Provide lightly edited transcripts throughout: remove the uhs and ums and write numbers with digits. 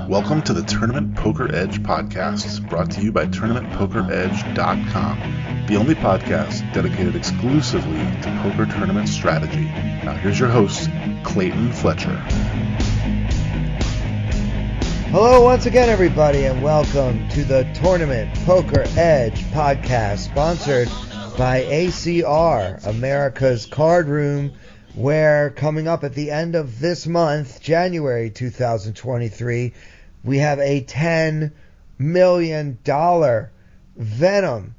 Welcome to the Tournament Poker Edge podcast, brought to you by TournamentPokerEdge.com, the only podcast dedicated exclusively to poker tournament strategy. Now here's your host, Clayton Fletcher. Hello once again, everybody, and welcome to the Tournament Poker Edge podcast, sponsored by ACR, America's Card Room, where coming up at the end of this month, January 2023, we have a $10 million Venom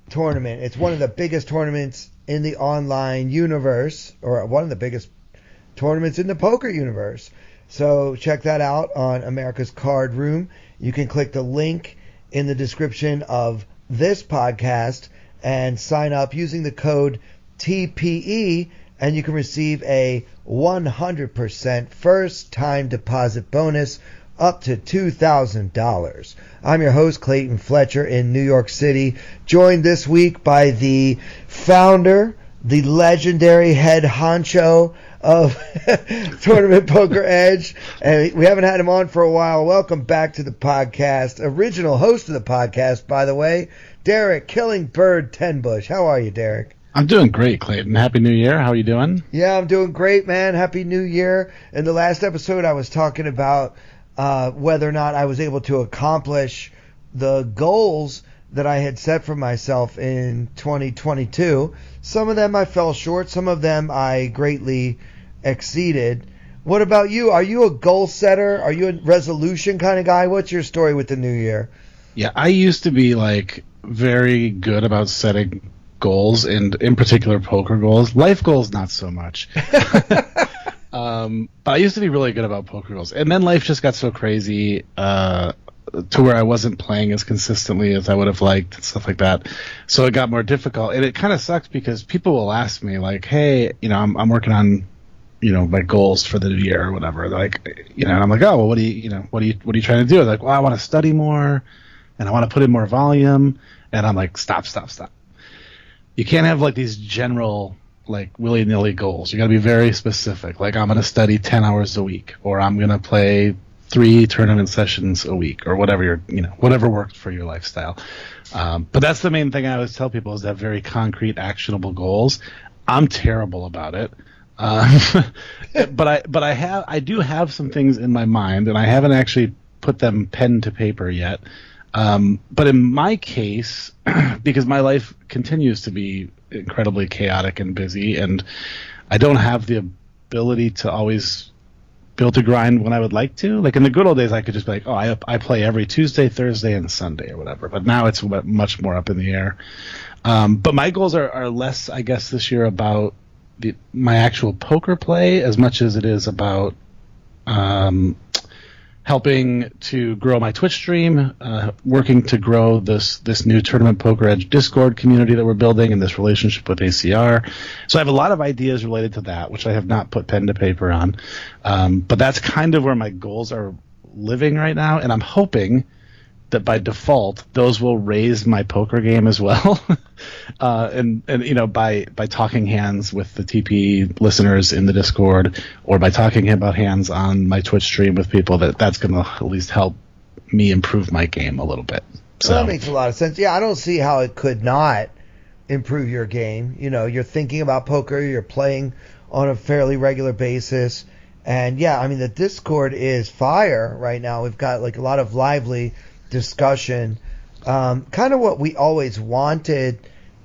tournament. It's one of the biggest tournaments in the online universe, or one of the biggest tournaments in the poker universe. So check that out on America's Card Room. You can click the link in the description of this podcast and sign up using the code TPE, and you can receive a 100% first-time deposit bonus up to $2,000. I'm your host, Clayton Fletcher, in New York City, joined this week by the founder, the legendary head honcho of Tournament Poker Edge, and we haven't had him on for a while. Welcome back to the podcast. Original host of the podcast, by the way, Derek Killingbird Tenbusch. How are you, Derek? I'm doing great, Clayton. Happy New Year. How are you doing? Yeah, I'm doing great, man. Happy New Year. In the last episode, I was talking about whether or not I was able to accomplish the goals that I had set for myself in 2022. Some of them I fell short. Some of them I greatly exceeded. What about you? Are you a goal setter? Are you a resolution kind of guy? What's your story with the new year? Yeah, I used to be very good about setting goals, and in particular poker goals. Life goals, not so much. But I used to be really good about poker goals, and then life just got so crazy to where I wasn't playing as consistently as I would have liked and stuff like that. So it got more difficult, and it kind of sucks because people will ask me hey, I'm working on my goals for the new year or whatever. And I'm like, oh, well, what are you trying to do? They're like, well, I want to study more, and I want to put in more volume, and I'm like, stop. You can't have these general willy-nilly goals. You got to be very specific. I'm going to study 10 hours a week, or I'm going to play 3 tournament sessions a week, or whatever whatever works for your lifestyle. But that's the main thing I always tell people, is to have very concrete, actionable goals. I'm terrible about it. But I do have some things in my mind, and I haven't actually put them pen to paper yet. But in my case, because my life continues to be incredibly chaotic and busy, and I don't have the ability to always build a grind when I would like to. In the good old days, I could just be I play every Tuesday, Thursday, and Sunday or whatever. But now it's much more up in the air. But my goals are less, I guess, this year about my actual poker play as much as it is about helping to grow my Twitch stream, working to grow this new Tournament Poker Edge Discord community that we're building, and this relationship with ACR. So I have a lot of ideas related to that, which I have not put pen to paper on. But that's kind of where my goals are living right now, and I'm hoping that by default those will raise my poker game as well. and by talking hands with the TP listeners in the Discord, or by talking about hands on my Twitch stream with people, that's going to at least help me improve my game a little bit. So that makes a lot of sense. Yeah, I don't see how it could not improve your game. You're thinking about poker, you're playing on a fairly regular basis, and yeah, I mean, the Discord is fire right now. We've got a lot of lively discussion, kind of what we always wanted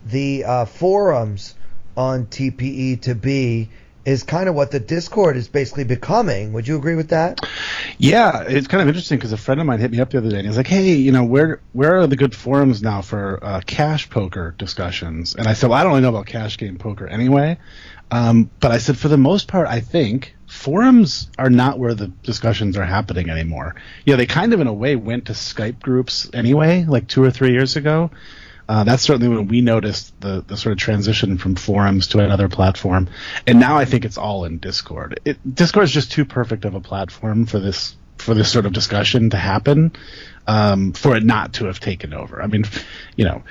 the forums on TPE to be, is kind of what the Discord is basically becoming. Would you agree with that? Yeah, it's kind of interesting because a friend of mine hit me up the other day and he's like, hey, where are the good forums now for cash poker discussions? And I said, well, I don't really know about cash game poker anyway. But I said, for the most part, I think forums are not where the discussions are happening anymore. Yeah, they kind of, in a way, went to Skype groups anyway, 2 or 3 years ago. That's certainly when we noticed the sort of transition from forums to another platform. And now I think it's all in Discord. Discord is just too perfect of a platform for this sort of discussion to happen, for it not to have taken over. I mean,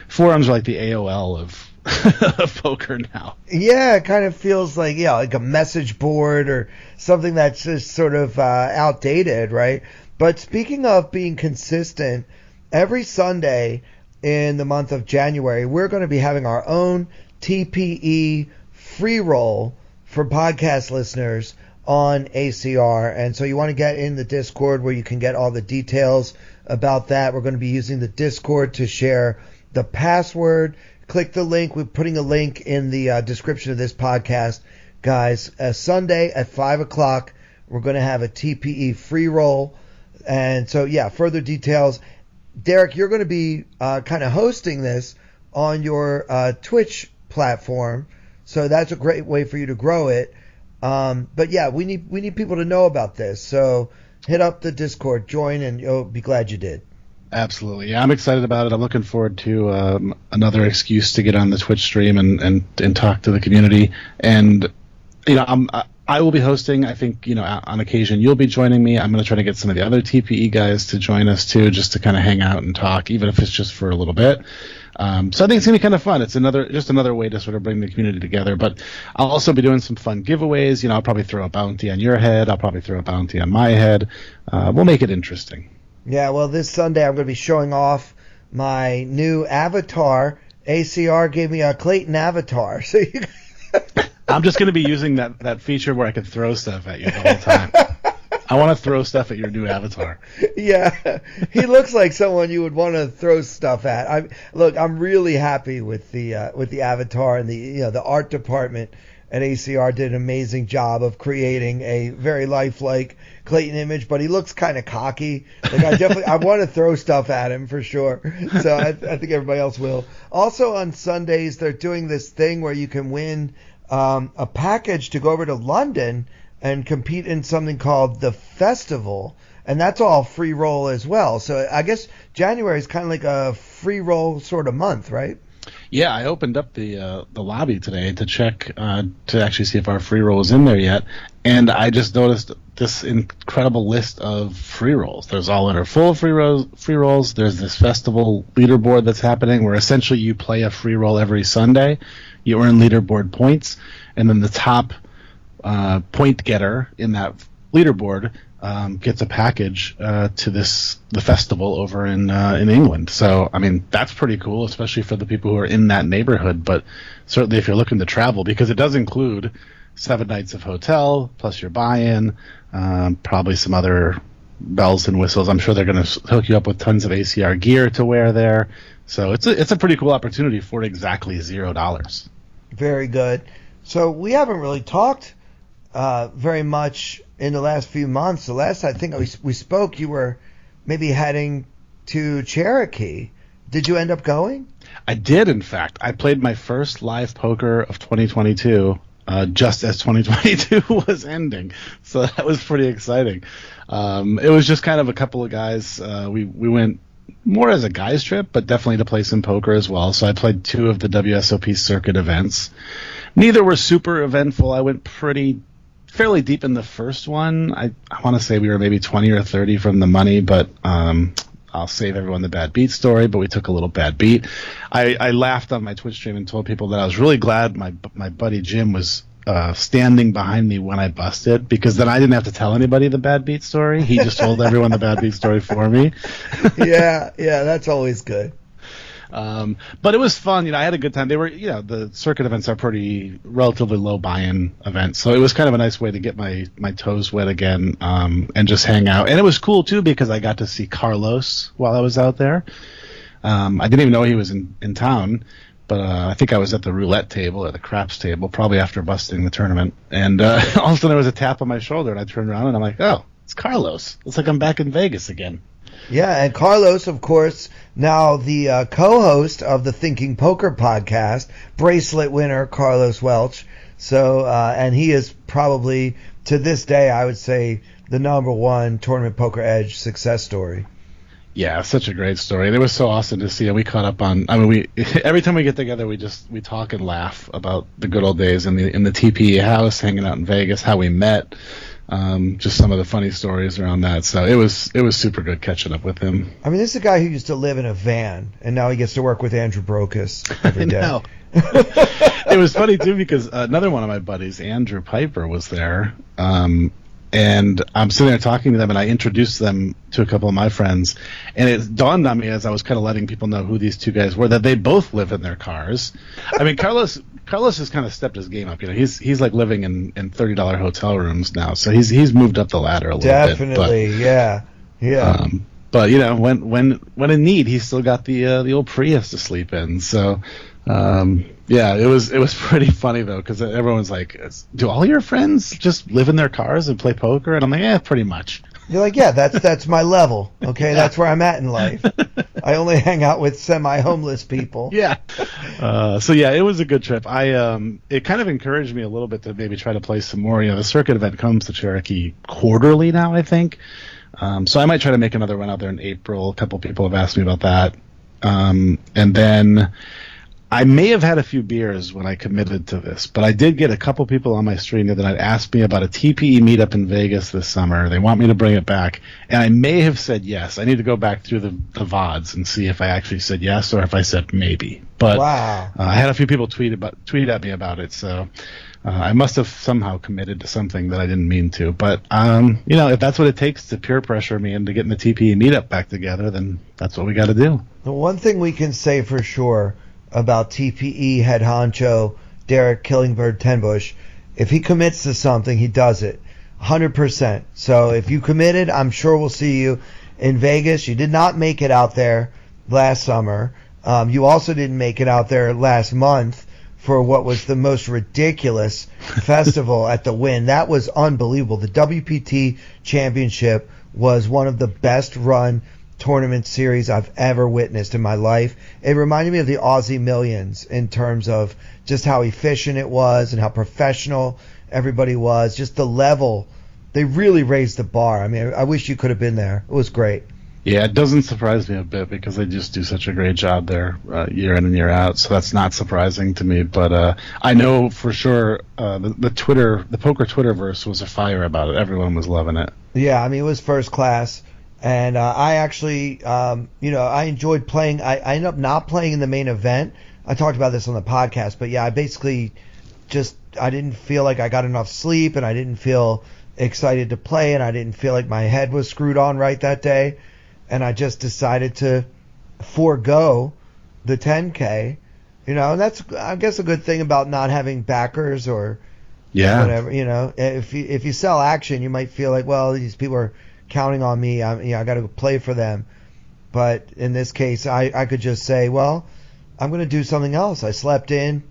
forums are like the AOL of poker now. Yeah, it kind of feels like like a message board or something that's just sort of outdated, right? But speaking of being consistent, every Sunday in the month of January, we're going to be having our own TPE free roll for podcast listeners on ACR. And so you want to get in the Discord where you can get all the details about that. We're going to be using the Discord to share the password. Click the link. We're putting a link in the description of this podcast. Guys, Sunday at 5 o'clock, we're going to have a TPE free roll. And so, further details. Derek, you're going to be kind of hosting this on your Twitch platform. So that's a great way for you to grow it. But we need people to know about this. So hit up the Discord, join, and you'll be glad you did. Absolutely. Yeah, I'm excited about it. I'm looking forward to another excuse to get on the Twitch stream and talk to the community. And, I will be hosting. I think, on occasion you'll be joining me. I'm going to try to get some of the other TPE guys to join us too, just to kind of hang out and talk, even if it's just for a little bit. So I think it's going to be kind of fun. It's another way to sort of bring the community together. But I'll also be doing some fun giveaways. I'll probably throw a bounty on your head. I'll probably throw a bounty on my head. We'll make it interesting. Yeah, well, this Sunday I'm going to be showing off my new avatar. ACR gave me a Clayton avatar. So I'm just going to be using that feature where I can throw stuff at you the whole time. I want to throw stuff at your new avatar. Yeah, he looks like someone you would want to throw stuff at. I'm really happy with the avatar, and the art department at ACR did an amazing job of creating a very lifelike Clayton image, but he looks kind of cocky. Like I want to throw stuff at him for sure. So I think everybody else will. Also on Sundays, they're doing this thing where you can win a package to go over to London and compete in something called the Festival, and that's all free roll as well. So I guess January is kind of like a free roll sort of month, right? Yeah, I opened up the lobby today to check to actually see if our free roll is in there yet, and I just noticed this incredible list of free rolls. There's all in our full free rolls. There's this festival leaderboard that's happening where essentially you play a free roll every Sunday, you earn leaderboard points, and then the top point getter in that leaderboard gets a package to the festival over in England. So, I mean, that's pretty cool, especially for the people who are in that neighborhood. But certainly if you're looking to travel, because it does include 7 nights of hotel, plus your buy-in, probably some other bells and whistles. I'm sure they're going to hook you up with tons of ACR gear to wear there. So it's a pretty cool opportunity for exactly $0. Very good. So we haven't really talked very much in the last few months. The last I think we spoke, you were maybe heading to Cherokee. Did you end up going? I did, in fact. I played my first live poker of 2022 just as 2022 was ending. So that was pretty exciting. It was just kind of a couple of guys. We went more as a guys trip, but definitely to play some poker as well. So I played 2 of the WSOP circuit events. Neither were super eventful. I went fairly deep in the first one. I want to say we were maybe 20 or 30 from the money, but I'll save everyone the bad beat story, but we took a little bad beat. I laughed on my Twitch stream and told people that I was really glad my buddy Jim was standing behind me when I busted, because then I didn't have to tell anybody the bad beat story. He just told everyone the bad beat story for me. yeah, that's always good. But it was fun. I had a good time. They were, the circuit events are pretty relatively low buy-in events, so it was kind of a nice way to get my toes wet again, and just hang out. And it was cool too because I got to see Carlos while I was out there. I didn't even know he was in town, but I think I was at the roulette table or the craps table, probably after busting the tournament. And all of a sudden there was a tap on my shoulder, and I turned around and I'm like, oh, it's Carlos. It's like I'm back in Vegas again. Yeah, and Carlos, of course, now the co-host of the Thinking Poker podcast, bracelet winner Carlos Welch. So, and he is probably, to this day, I would say, the #1 Tournament Poker Edge success story. Yeah, such a great story. It was so awesome to see, and we caught up on. I mean, every time we get together, we talk and laugh about the good old days in the TPE house, hanging out in Vegas, how we met. Just some of the funny stories around that. So it was super good catching up with him. I mean, this is a guy who used to live in a van, and now he gets to work with Andrew Brokus every day. It was funny too because another one of my buddies, Andrew Piper, was there, and I'm sitting there talking to them, and I introduced them to a couple of my friends, and it dawned on me as I was kind of letting people know who these two guys were that they both live in their cars. I mean, Carlos has kind of stepped his game up. You know, he's like living in $30 hotel rooms now, so he's moved up the ladder a little bit. Definitely, yeah. But you know, when in need, he's still got the old Prius to sleep in. So, yeah, it was pretty funny though, because everyone's like, "Do all your friends just live in their cars and play poker?" And I'm like, "Yeah, pretty much." You're like, "Yeah, that's my level. Okay, that's where I'm at in life. I only hang out with semi-homeless people." Yeah. So yeah, it was a good trip. It kind of encouraged me a little bit to maybe try to play some more. You know, the circuit event comes to Cherokee quarterly now, I think. So I might try to make another run out there in April. A couple people have asked me about that. And then I may have had a few beers when I committed to this, but I did get a couple people on my stream that had asked me about a TPE meetup in Vegas this summer. They want me to bring it back, and I may have said yes. I need to go back through the VODs and see if I actually said yes or if I said maybe. But wow. I had a few people tweet at me about it, so I must have somehow committed to something that I didn't mean to. But you know, if that's what it takes to peer pressure me into getting the TPE meetup back together, then that's what we got to do. The one thing we can say for sure about TPE head honcho Derek Killingbird Tenbusch, if he commits to something, he does it 100%. So if you committed, I'm sure we'll see you in Vegas. You did not make it out there last summer. You also didn't make it out there last month for what was the most ridiculous festival at the Wynn. That was unbelievable. The WPT Championship was one of the best run tournament series I've ever witnessed in my life. It reminded me of the Aussie Millions in terms of just how efficient it was and how professional everybody was. Just the level. They really raised the bar. I mean, I wish you could have been there. It was great. Yeah, it doesn't surprise me a bit because they just do such a great job there year in and year out. So that's not surprising to me. But I know for sure the poker Twitterverse was afire about it. Everyone was loving it. Yeah, I mean, it was first class. And I actually, I enjoyed playing. I ended up not playing in the main event. I talked about this on the podcast. But yeah, I basically I didn't feel like I got enough sleep, and I didn't feel excited to play, and I didn't feel like my head was screwed on right that day. And I just decided to forego the 10K, and that's, I guess, a good thing about not having backers or whatever. If you sell action, you might feel like, well, these people are counting on me. I got to play for them. But in this case, I could just say, well, I'm going to do something else. I slept in,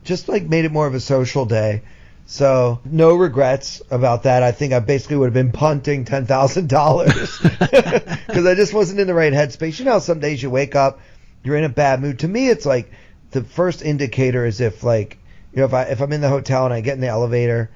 just like made it more of a social day. So no regrets about that. I think I basically would have been punting $10,000 because I just wasn't in the right headspace. You know, some days you wake up, you're in a bad mood. To me, it's like the first indicator is if if I'm in the hotel and I get in the elevator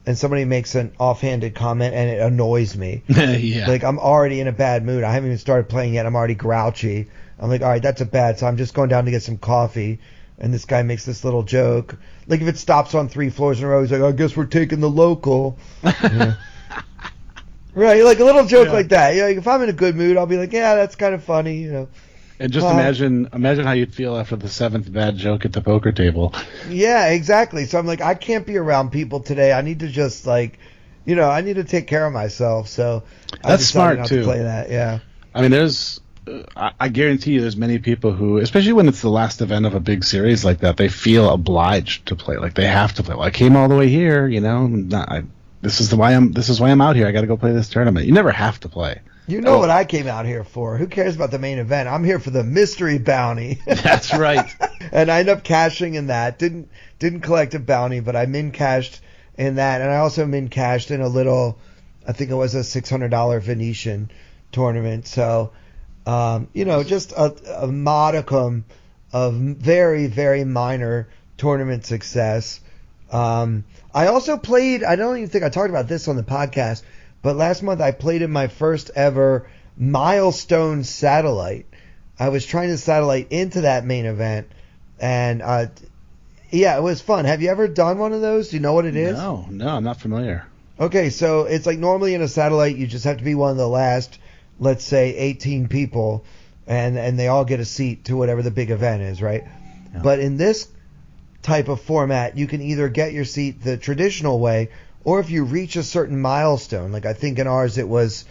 and somebody makes an offhanded comment and it annoys me. Yeah. Like I'm already in a bad mood. I haven't even started playing yet. I'm already grouchy. I'm like, all right, that's a bad. So I'm just going down to get some coffee. And this guy makes this little joke. Like if it stops on 3 floors in a row, he's like, I guess we're taking the local. Yeah. Right, like a little joke like that. Like if I'm in a good mood, I'll be like, yeah, that's kind of funny, And just imagine how you'd feel after the 7th bad joke at the poker table. Yeah, exactly. So I'm like, I can't be around people today. I need to just I need to take care of myself. So that's smart not too. To play that, yeah. I mean, I guarantee you there's many people who, especially when it's the last event of a big series like that, they feel obliged to play. Like they have to play. Well, I came all the way here, this is why I'm out here. I got to go play this tournament. You never have to play. You know what I came out here for. Who cares about the main event? I'm here for the mystery bounty. That's right. And I ended up cashing in that. Didn't collect a bounty, but I min cashed in that, and I also min cashed in a little, I think it was a $600 Venetian tournament. So just a modicum of very, very minor tournament success. I also played, I don't even think I talked about this on the podcast, but last month I played in my first ever milestone satellite. I was trying to satellite into that main event, and it was fun. Have you ever done one of those? Do you know what it is? No, I'm not familiar. Okay, so it's like normally in a satellite you just have to be one of the last, let's say 18 people, and they all get a seat to whatever the big event is, right? Yeah. But in this type of format, you can either get your seat the traditional way, or if you reach a certain milestone, like I think in ours it was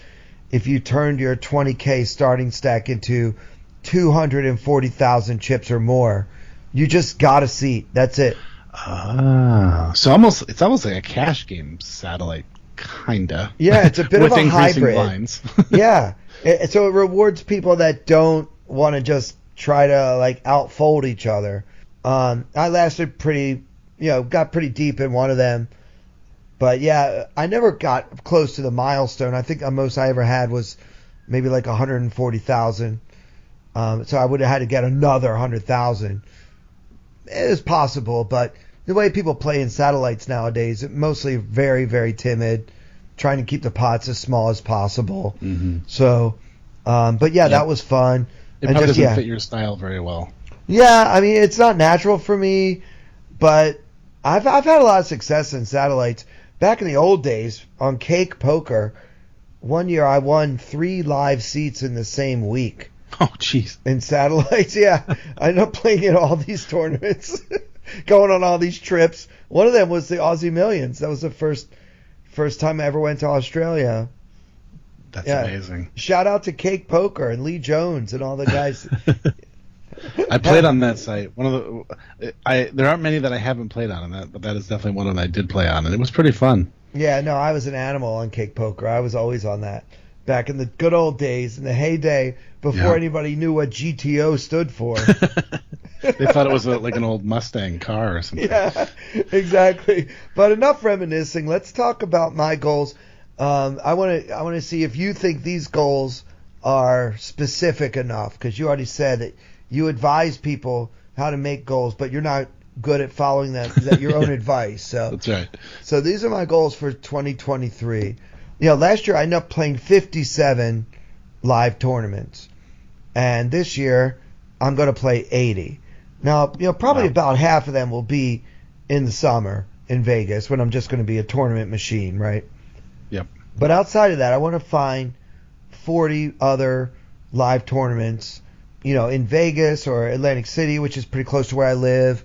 if you turned your 20K starting stack into 240,000 chips or more, you just got a seat. That's it. So it's almost like a cash game satellite, kinda. Yeah, it's a bit of a hybrid. Lines. Yeah, so it rewards people that don't want to just try to like outfold each other. I lasted got pretty deep in one of them, but yeah, I never got close to the milestone. I think the most I ever had was maybe like 140,000. So I would have had to get another 100,000. It is possible, but the way people play in satellites nowadays, it's mostly very, very timid, trying to keep the pots as small as possible. Mm-hmm. So, but yeah, that was fun. It probably doesn't fit your style very well. Yeah, I mean, it's not natural for me, but I've had a lot of success in satellites. Back in the old days, on Cake Poker, one year I won 3 live seats in the same week. Oh, jeez. In satellites, yeah. I ended up playing in all these tournaments, going on all these trips. One of them was the Aussie Millions. That was the first time I ever went to Australia. That's amazing. Shout out to Cake Poker and Lee Jones and all the guys. I played on that site. There aren't many that I haven't played on that, but that is definitely one of them I did play on, and it was pretty fun. Yeah, no, I was an animal on Cake Poker. I was always on that. Back in the good old days, in the heyday, before anybody knew what GTO stood for. They thought it was like an old Mustang car or something. Yeah, exactly. But enough reminiscing. Let's talk about my goals. I want to see if you think these goals are specific enough, because you already said that you advise people how to make goals, but you're not good at following your own advice. So that's right. So these are my goals for 2023. Last year I ended up playing 57 live tournaments, and this year I'm going to play 80. Now, probably about half of them will be in the summer in Vegas, when I'm just going to be a tournament machine, right? Yep. But outside of that, I want to find 40 other live tournaments, in Vegas or Atlantic City, which is pretty close to where I live,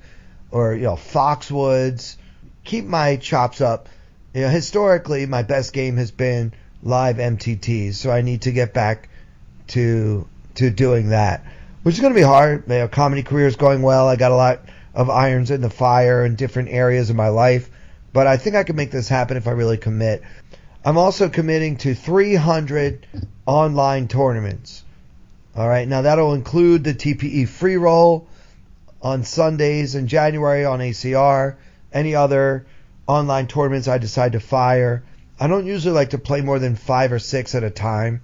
or, Foxwoods. Keep my chops up. Historically, my best game has been live MTTs, so I need to get back to doing that, which is going to be hard. Comedy career is going well. I got a lot of irons in the fire in different areas of my life, but I think I can make this happen if I really commit. I'm also committing to 300 online tournaments. All right, now that'll include the TPE free roll on Sundays in January on ACR, any other online tournaments I decide to fire. I don't usually like to play more than 5 or 6 at a time,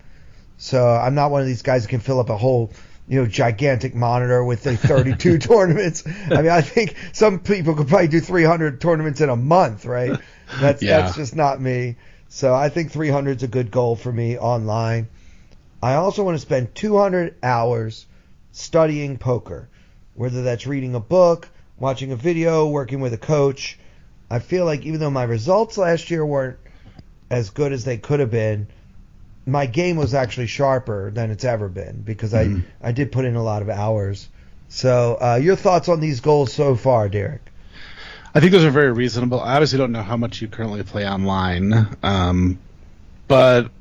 so I'm not one of these guys that can fill up a whole gigantic monitor with the 32 tournaments. I mean, I think some people could probably do 300 tournaments in a month, right? That's just not me. So I think 300 is a good goal for me online. I also want to spend 200 hours studying poker, whether that's reading a book, watching a video, working with a coach. I feel like even though my results last year weren't as good as they could have been, my game was actually sharper than it's ever been, because I did put in a lot of hours. So your thoughts on these goals so far, Derek? I think those are very reasonable. I obviously don't know how much you currently play online, but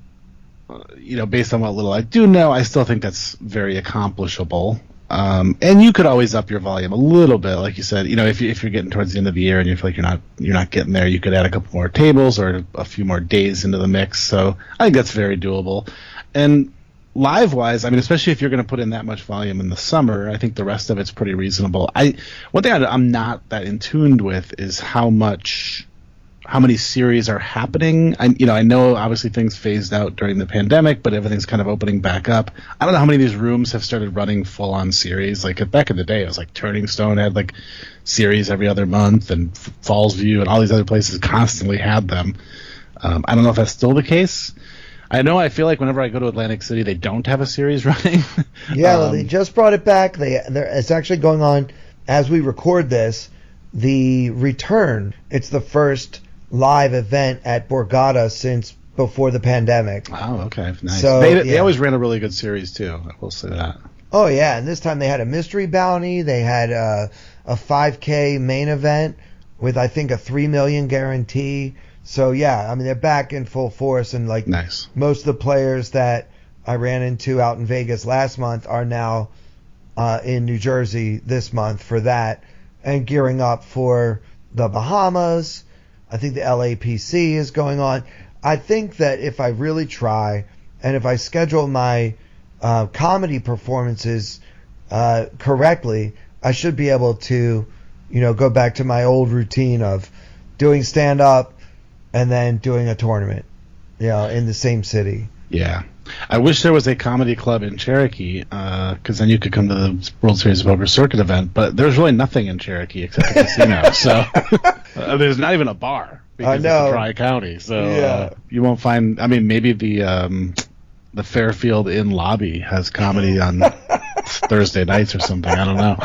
based on what little I do know, I still think that's very accomplishable. And you could always up your volume a little bit, like you said. If you're getting towards the end of the year and you feel like you're not getting there, you could add a couple more tables or a few more days into the mix. So I think that's very doable. And live-wise, I mean, especially if you're going to put in that much volume in the summer, I think the rest of it's pretty reasonable. One thing I'm not that in tune with is how many series are happening. I know obviously things phased out during the pandemic, but everything's kind of opening back up. I don't know how many of these rooms have started running full-on series. Like back in the day, it was like Turning Stone had like series every other month, and Falls View and all these other places constantly had them. I don't know if that's still the case. I feel like whenever I go to Atlantic City, they don't have a series running. Yeah, well, they just brought it back. It's actually going on as we record this. The return. It's the first live event at Borgata since before the pandemic. Oh, okay, nice. So, they always ran a really good series too. I will say that. Oh yeah, and this time they had a mystery bounty. They had a 5K main event with I think a 3 million guarantee. So yeah, I mean they're back in full force, and like Nice. most of the players that I ran into out in Vegas last month are now in New Jersey this month for that, and gearing up for the Bahamas. I think the LAPC is going on. I think that if I really try, and if I schedule my comedy performances correctly, I should be able to, go back to my old routine of doing stand up and then doing a tournament, in the same city. Yeah. I wish there was a comedy club in Cherokee, because then you could come to the World Series of Poker circuit event, but there's really nothing in Cherokee except a casino, so there's not even a bar because it's a dry county, so you won't find, maybe the Fairfield Inn lobby has comedy on Thursday nights or something, I don't know.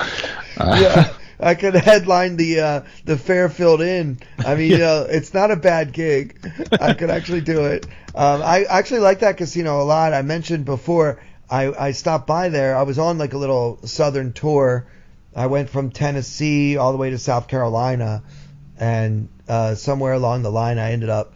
Yeah. I could headline the Fairfield Inn. It's not a bad gig. I could actually do it. I actually like that casino a lot. I mentioned before I stopped by there. I was on like a little southern tour. I went from Tennessee all the way to South Carolina, and somewhere along the line I ended up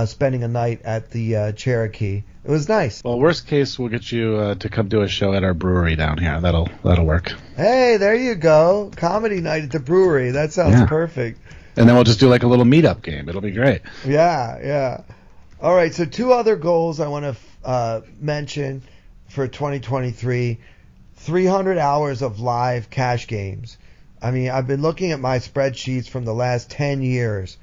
spending a night at the Cherokee. It was nice. Well, worst case, we'll get you to come do a show at our brewery down here. That'll work. Hey, there you go. Comedy night at the brewery. That sounds perfect. And then we'll just do like a little meetup game. It'll be great. Yeah. All right, so 2 other goals I want to mention for 2023. 300 hours of live cash games. I've been looking at my spreadsheets from the last 10 years,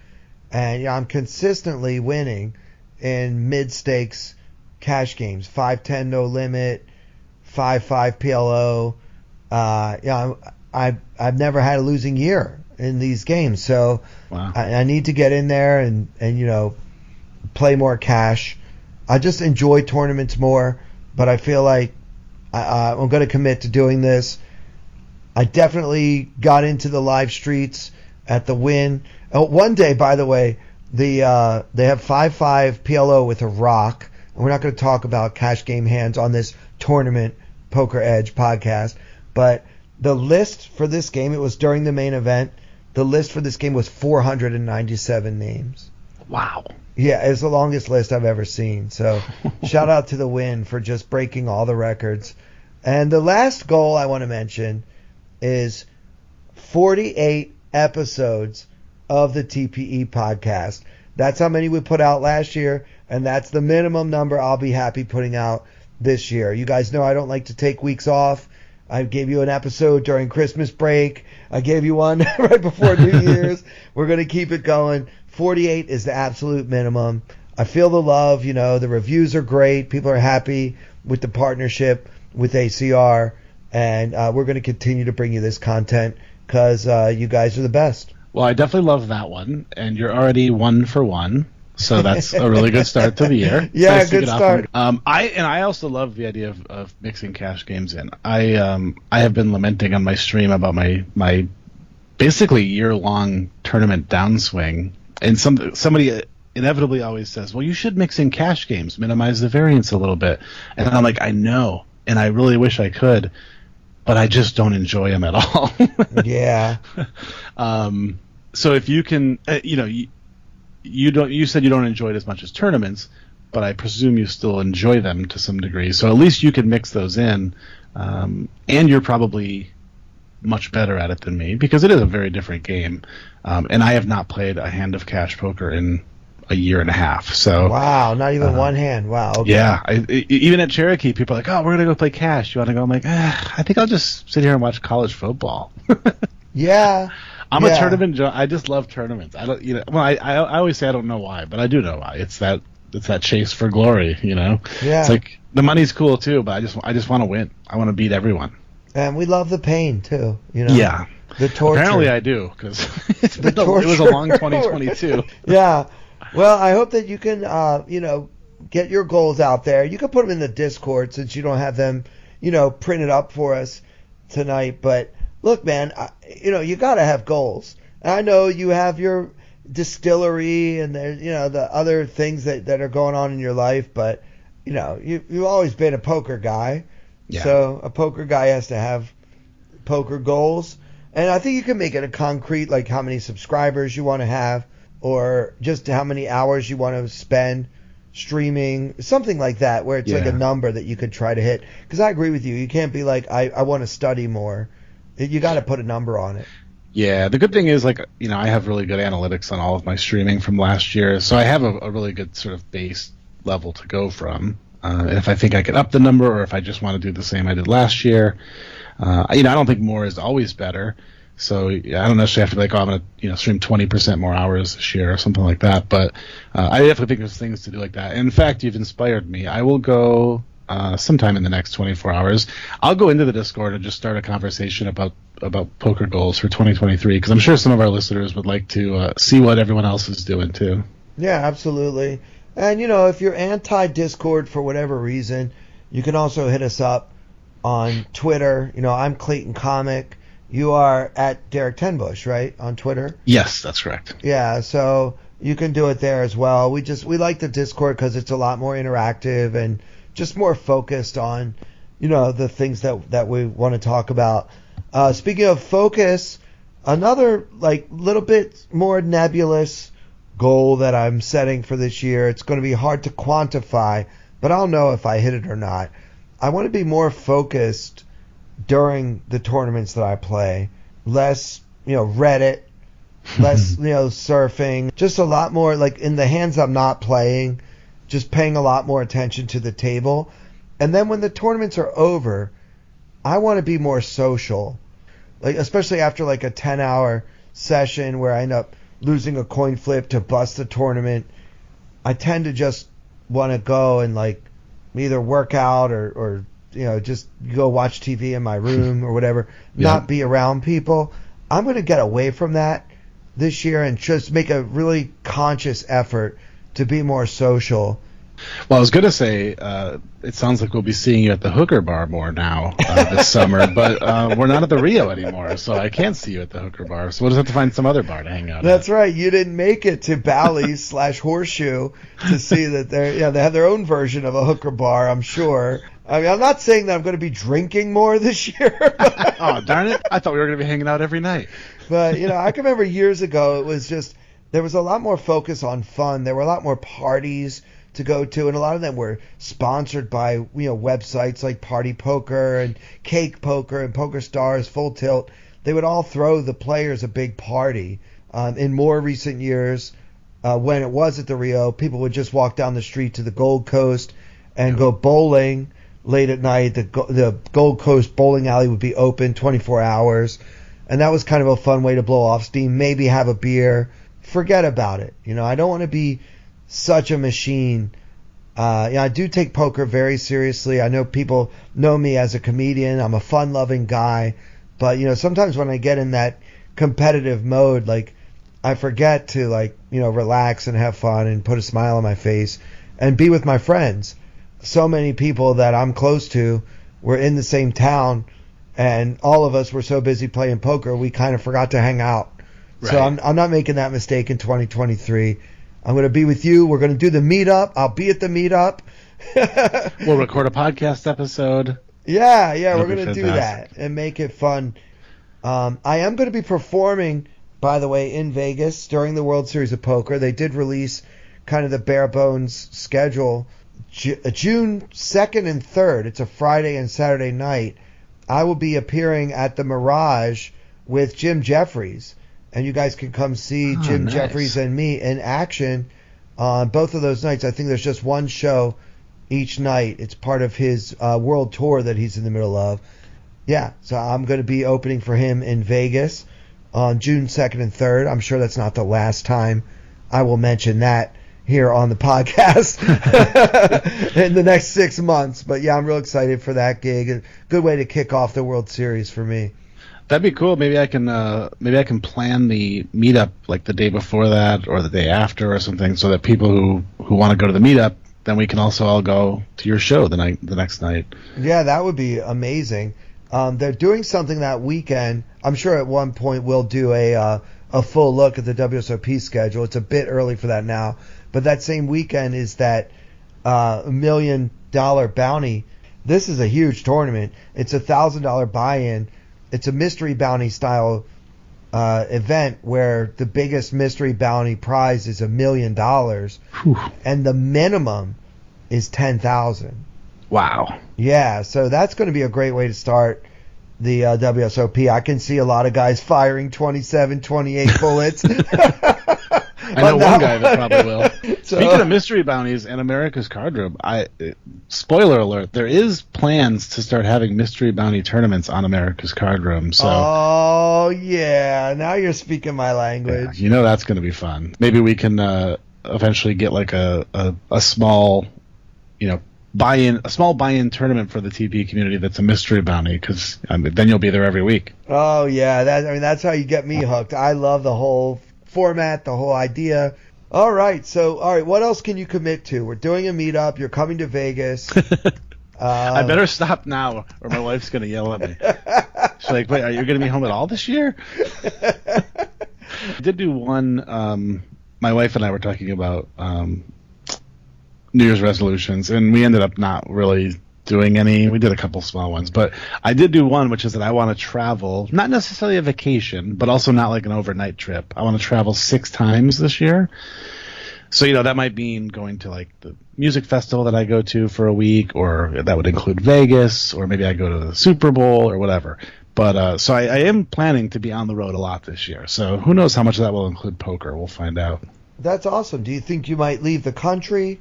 and I'm consistently winning in mid-stakes cash games. 5-10 no limit, 5-5 PLO. I've never had a losing year in these games, so wow. I need to get in there and play more cash. I just enjoy tournaments more, but I feel like I'm going to commit to doing this. I definitely got into the live streets at the Wynn. Oh, one day, by the way, they have 5-5 PLO with a rock. We're not going to talk about cash game hands on this tournament Poker Edge podcast, but the list for this game, it was during the main event, the list for this game was 497 names. Wow. Yeah, it's the longest list I've ever seen. So shout out to the Wynn for just breaking all the records. And the last goal I want to mention is 48 episodes of the TPE podcast. That's how many we put out last year, and that's the minimum number I'll be happy putting out this year. You guys know I don't like to take weeks off. I gave you an episode during Christmas break. I gave you one right before New Year's. We're going to keep it going. 48 is the absolute minimum. I feel the love. The reviews are great. People are happy with the partnership with ACR, and we're going to continue to bring you this content because you guys are the best. Well, I definitely love that one, and you're already 1 for 1, so that's a really good start to the year. Yeah, nice good start. I also love the idea of mixing cash games in. I have been lamenting on my stream about my basically year-long tournament downswing, and somebody inevitably always says, well, you should mix in cash games, minimize the variance a little bit. And I'm like, I know, and I really wish I could, but I just don't enjoy them at all. Yeah. So if you can, you said you don't enjoy it as much as tournaments, but I presume you still enjoy them to some degree. So at least you can mix those in, and you're probably much better at it than me because it is a very different game. And I have not played a hand of cash poker in a year and a half. So wow, not even one hand. Wow. Okay. Yeah, even at Cherokee, people are like, "Oh, we're gonna go play cash. You want to go?" I'm like, I think I'll just sit here and watch college football. Yeah. I'm a tournament. I just love tournaments. I don't, Well, I always say I don't know why, but I do know why. It's that chase for glory. Yeah. It's like the money's cool too, but I just want to win. I want to beat everyone. And we love the pain too. Yeah. The torture. Apparently, I do because it was a long 2022. Yeah. Well, I hope that you can, get your goals out there. You can put them in the Discord since you don't have them, printed up for us tonight. But look, man, you got to have goals. I know you have your distillery and there's, the other things that are going on in your life, but, you've always been a poker guy. Yeah. So a poker guy has to have poker goals. And I think you can make it a concrete, like how many subscribers you want to have, or just how many hours you want to spend streaming, something like that, where it's like a number that you could try to hit. Because I agree with you. You can't be like, I want to study more. You got to put a number on it. Yeah, the good thing is, like, I have really good analytics on all of my streaming from last year, so I have a really good sort of base level to go from. And if I think I can up the number, or if I just want to do the same I did last year, I don't think more is always better. So I don't necessarily have to be like, I'm going to stream 20% more hours this year or something like that. But I definitely think there's things to do like that. And in fact, you've inspired me. I will go sometime in the next 24 hours. I'll go into the Discord and just start a conversation about poker goals for 2023, because I'm sure some of our listeners would like to see what everyone else is doing too. Yeah, absolutely. And if you're anti-Discord for whatever reason, you can also hit us up on Twitter. I'm Clayton Comic. You are at Derek Tenbusch, right, on Twitter? Yes, that's correct. Yeah, so you can do it there as well. We like the Discord because it's a lot more interactive and just more focused on, the things that we want to talk about. Speaking of focus, another little bit more nebulous goal that I'm setting for this year. It's going to be hard to quantify, but I'll know if I hit it or not. I want to be more focused during the tournaments that I play. Less, Reddit, less, surfing, just a lot more in the hands I'm not playing, just paying a lot more attention to the table. And then when the tournaments are over, I want to be more social, especially after a 10-hour session where I end up losing a coin flip to bust the tournament. I tend to just want to go and either work out or just go watch TV in my room or whatever, not be around people. I'm going to get away from that this year and just make a really conscious effort to be more social. Well, I was going to say, it sounds like we'll be seeing you at the hooker bar more now this summer, but we're not at the Rio anymore, so I can't see you at the hooker bar. So we'll just have to find some other bar to hang out at. That's right. You didn't make it to Bally's / Horseshoe to see that they have their own version of a hooker bar, I'm sure. I mean, I'm not saying that I'm going to be drinking more this year. Oh, darn it. I thought we were going to be hanging out every night. But, I can remember years ago, it was just, there was a lot more focus on fun. There were a lot more parties to go to, and a lot of them were sponsored by, websites like Party Poker and Cake Poker and Poker Stars, Full Tilt. They would all throw the players a big party. In more recent years, when it was at the Rio, people would just walk down the street to the Gold Coast and go bowling late at night. The Gold Coast bowling alley would be open 24 hours, and that was kind of a fun way to blow off steam, maybe have a beer, forget about it. I don't want to be such a machine. I do take poker very seriously. I know people know me as a comedian. I'm a fun-loving guy, but sometimes when I get in that competitive mode, I forget to relax and have fun and put a smile on my face and be with my friends. So many people that I'm close to were in the same town, and all of us were so busy playing poker we kind of forgot to hang out. Right. So I'm not making that mistake in 2023. I'm going to be with you. We're going to do the meetup. I'll be at the meetup. We'll record a podcast episode. Yeah, we're going to do that and make it fun. I am going to be performing, by the way, in Vegas during the World Series of Poker. They did release kind of the bare bones schedule. June 2nd and 3rd, it's a Friday and Saturday night, I will be appearing at the Mirage with Jim Jeffries. And you guys can come see Jim Jeffries and me in action on both of those nights. I think there's just one show each night. It's part of his world tour that he's in the middle of. Yeah, so I'm going to be opening for him in Vegas on June 2nd and 3rd. I'm sure that's not the last time I will mention that here on the podcast in the next 6 months. But yeah, I'm real excited for that gig. A good way to kick off the World Series for me. That'd be cool. Maybe I can plan the meetup the day before that or the day after or something, so that people who want to go to the meetup, then we can also all go to your show the next night. Yeah, that would be amazing. They're doing something that weekend. I'm sure at one point we'll do a full look at the WSOP schedule. It's a bit early for that now, but that same weekend is that $1 million bounty This is a huge tournament. It's $1,000 buy-in. It's a mystery bounty style event where the biggest mystery bounty prize is $1 million, and the minimum is $10,000. Wow. Yeah, so that's going to be a great way to start the WSOP. I can see a lot of guys firing 27, 28 bullets. I know one guy that probably will. So, Speaking of mystery bounties and America's Card Room, spoiler alert, there is plans to start having mystery bounty tournaments on America's Card Room. So, oh, yeah. Now you're speaking my language. you know that's going to be fun. Maybe we can eventually get like a small, buy-in tournament for the TP community that's a mystery bounty, because then you'll be there every week. Oh, yeah. That's how you get me hooked. I love the whole format, the whole idea. All right, what else can you commit to? We're doing a meetup. You're coming to Vegas. I better stop now, or my wife's going to yell at me. She's like, wait, are you going to be home at all this year? I did do one, my wife and I were talking about New Year's resolutions, and we ended up not really doing any. We did a couple small ones, but I did do one, which is that I want to travel, not necessarily a vacation, but also not like an overnight trip. I want to travel 6 times this year. So, that might mean going to like the music festival that I go to for a week, or that would include Vegas, or maybe I go to the Super Bowl or whatever. But so I am planning to be on the road a lot this year. So who knows how much of that will include poker. We'll find out. That's awesome. Do you think you might leave the country?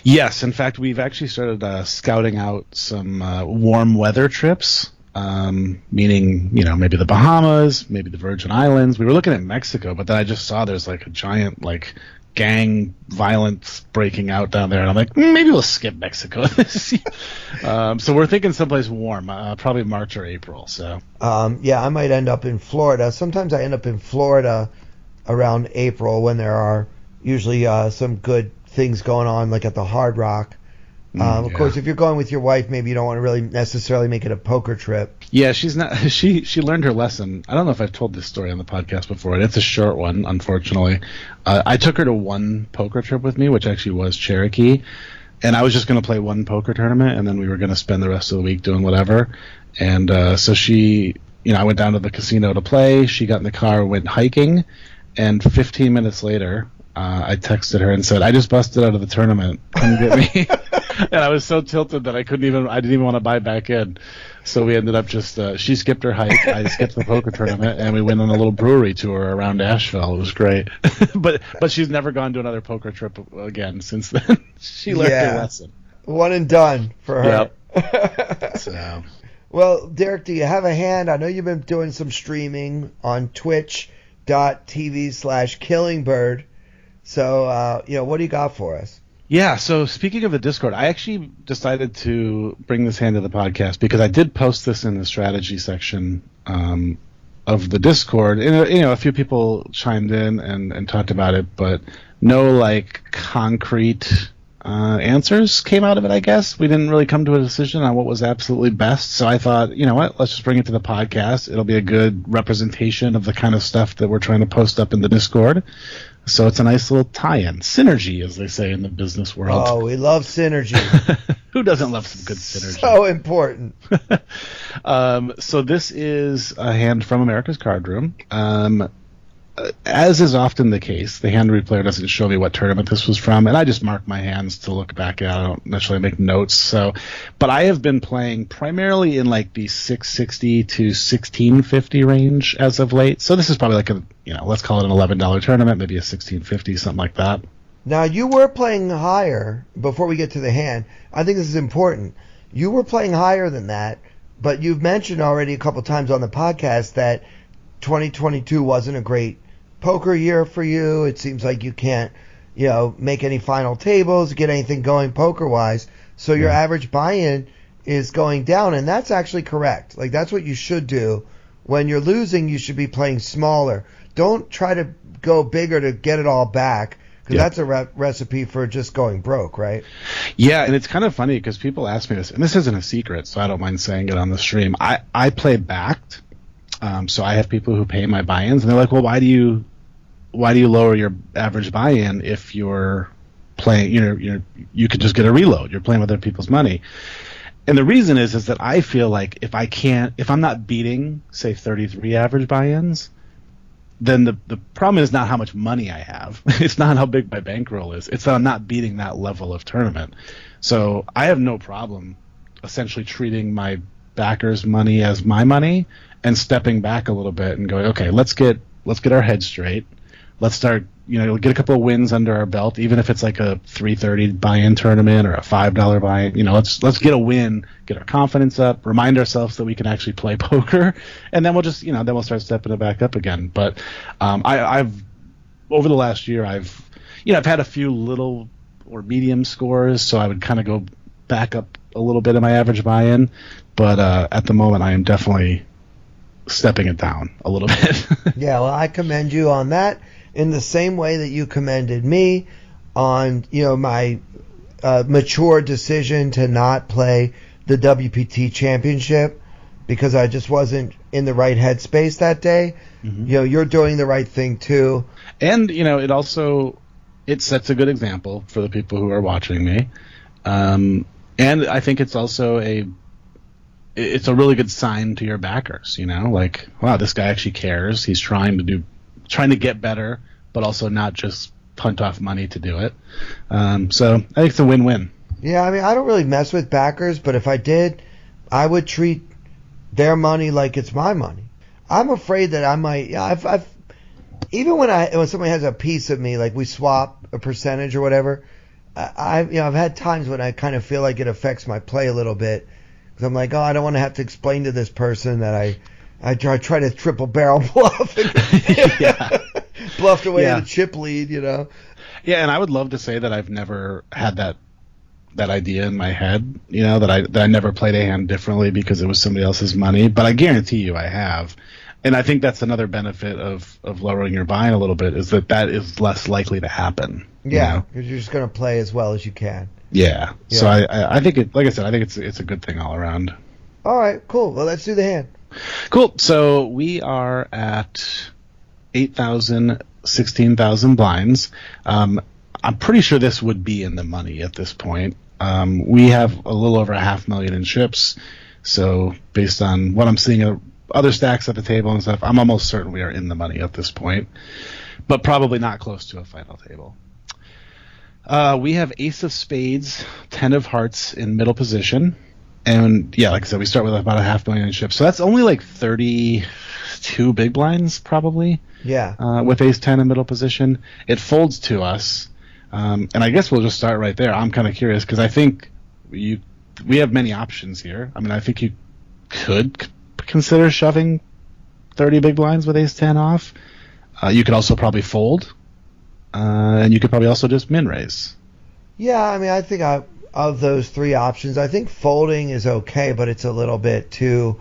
Yes, in fact, we've actually started scouting out some warm weather trips, meaning, maybe the Bahamas, maybe the Virgin Islands. We were looking at Mexico, but then I just saw there's like a giant gang violence breaking out down there, and I'm like, maybe we'll skip Mexico this year. So we're thinking someplace warm, probably March or April. So I might end up in Florida. Sometimes I end up in Florida around April when there are usually some good things going on, like at the Hard Rock. Of course, if you're going with your wife, maybe you don't want to really necessarily make it a poker trip. Yeah, she's not. She learned her lesson. I don't know if I've told this story on the podcast before, and it's a short one, unfortunately. I took her to one poker trip with me, which actually was Cherokee, and I was just going to play one poker tournament, and then we were going to spend the rest of the week doing whatever. And so she, I went down to the casino to play. She got in the car, went hiking, and 15 minutes later, I texted her and said, I just busted out of the tournament. Come get me. And I was so tilted that I didn't even want to buy back in. So we ended up just, she skipped her hike, I skipped the poker tournament, and we went on a little brewery tour around Asheville. It was great. but she's never gone to another poker trip again since then. She learned her lesson. One and done for her. Yep. So. Well, Derek, do you have a hand? I know you've been doing some streaming on twitch.tv/Killingbird. So, what do you got for us? Yeah, so speaking of the Discord, I actually decided to bring this hand to the podcast because I did post this in the strategy section of the Discord. And, a few people chimed in and talked about it, but no, concrete answers came out of it, I guess. We didn't really come to a decision on what was absolutely best. So I thought, let's just bring it to the podcast. It'll be a good representation of the kind of stuff that we're trying to post up in the Discord. So it's a nice little tie-in. Synergy, as they say in the business world. Oh, we love synergy. Who doesn't love some good synergy? So important. So this is a hand from America's Card Room. As is often the case, the hand replayer doesn't show me what tournament this was from, and I just mark my hands to look back at. I don't necessarily make notes. But I have been playing primarily in the 660 to 1650 range as of late. So this is probably let's call it an $11 tournament, maybe a 1650, something like that. Now, you were playing higher before we get to the hand. I think this is important. You were playing higher than that, but you've mentioned already a couple times on the podcast that 2022 wasn't a great poker year for you. It seems like you can't, make any final tables, get anything going poker-wise. So your average buy-in is going down, and that's actually correct. That's what you should do. When you're losing, you should be playing smaller. Don't try to go bigger to get it all back, because that's a recipe for just going broke, right? Yeah, and it's kind of funny because people ask me this, and this isn't a secret, so I don't mind saying it on the stream. I play backed. So I have people who pay my buy-ins, and they're like, well, why do you lower your average buy-in if you're playing, you could just get a reload. You're playing with other people's money. And the reason is that I feel like if I'm not beating, say, 33 average buy-ins, then the problem is not how much money I have. It's not how big my bankroll is. It's that I'm not beating that level of tournament. So I have no problem essentially treating my backers' money as my money and stepping back a little bit and going, okay, let's get our heads straight. Let's start, get a couple of wins under our belt, even if it's like a $3.30 buy-in tournament or a $5 buy-in. Let's get a win, get our confidence up, remind ourselves that we can actually play poker, and then we'll just, then we'll start stepping it back up again. But I've over the last year, I've had a few little or medium scores, so I would kind of go back up a little bit in my average buy-in. But at the moment, I am definitely stepping it down a little bit. Yeah, well, I commend you on that. In the same way that you commended me on, my mature decision to not play the WPT Championship because I just wasn't in the right headspace that day. Mm-hmm. You're doing the right thing too. And, it sets a good example for the people who are watching me. And I think it's also it's a really good sign to your backers, like, wow, this guy actually cares. He's trying to get better, but also not just punt off money to do it. So I think it's a win-win. Yeah, I don't really mess with backers, but if I did, I would treat their money like it's my money. I'm afraid that I might. I've even when somebody has a piece of me, like we swap a percentage or whatever. I've had times when I kind of feel like it affects my play a little bit because I'm like, I don't want to have to explain to this person that I try to triple barrel bluff and bluffed away the chip lead, Yeah, and I would love to say that I've never had that idea in my head, that I never played a hand differently because it was somebody else's money, but I guarantee you I have. And I think that's another benefit of lowering your buy-in a little bit is that is less likely to happen. Yeah, because you're just going to play as well as you can. Yeah. So I think it, like I said, I think it's a good thing all around. All right, cool. Well, let's do the hand. Cool. So we are at 8,000, 16,000 blinds. I'm pretty sure this would be in the money at this point. We have a little over 500,000 in chips. So based on what I'm seeing at other stacks at the table and stuff, I'm almost certain we are in the money at this point, but probably not close to a final table. We have ace of spades, 10 of hearts in middle position. And yeah, like I said, we start with about 500,000 in chips. So that's only like 32 big blinds probably. Yeah. With ace 10 in middle position. It folds to us. And I guess we'll just start right there. I'm kind of curious because I think we have many options here. I think you could consider shoving 30 big blinds with ace 10 off. You could also probably fold. And you could probably also just min raise. Yeah, I think of those three options, I think folding is okay, but it's a little bit too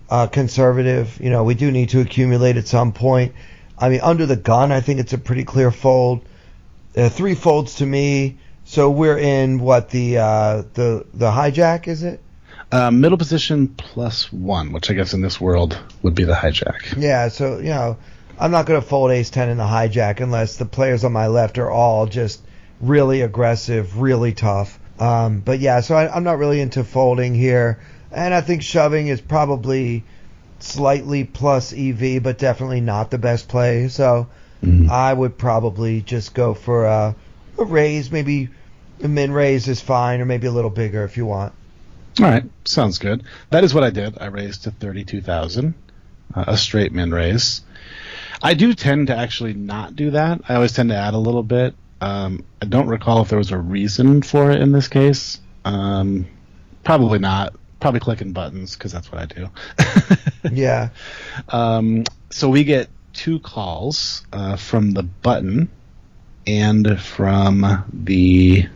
conservative. We do need to accumulate at some point. Under the gun, I think it's a pretty clear fold. 3 folds to me. So we're in what the hijack, is it? Middle position +1, which I guess in this world would be the hijack. Yeah, so I'm not going to fold ace 10 in the hijack unless the players on my left are all just really aggressive, really tough. But yeah, so I'm not really into folding here. And I think shoving is probably slightly plus EV, but definitely not the best play. So I would probably just go for a raise. Maybe a min raise is fine, or maybe a little bigger if you want. All right, sounds good. That is what I did. I raised to 32,000, a straight min raise. I do tend to actually not do that. I always tend to add a little bit. I don't recall if there was a reason for it in this case. Probably not. Probably clicking buttons because that's what I do. Yeah. So we get 2 calls from the button and from the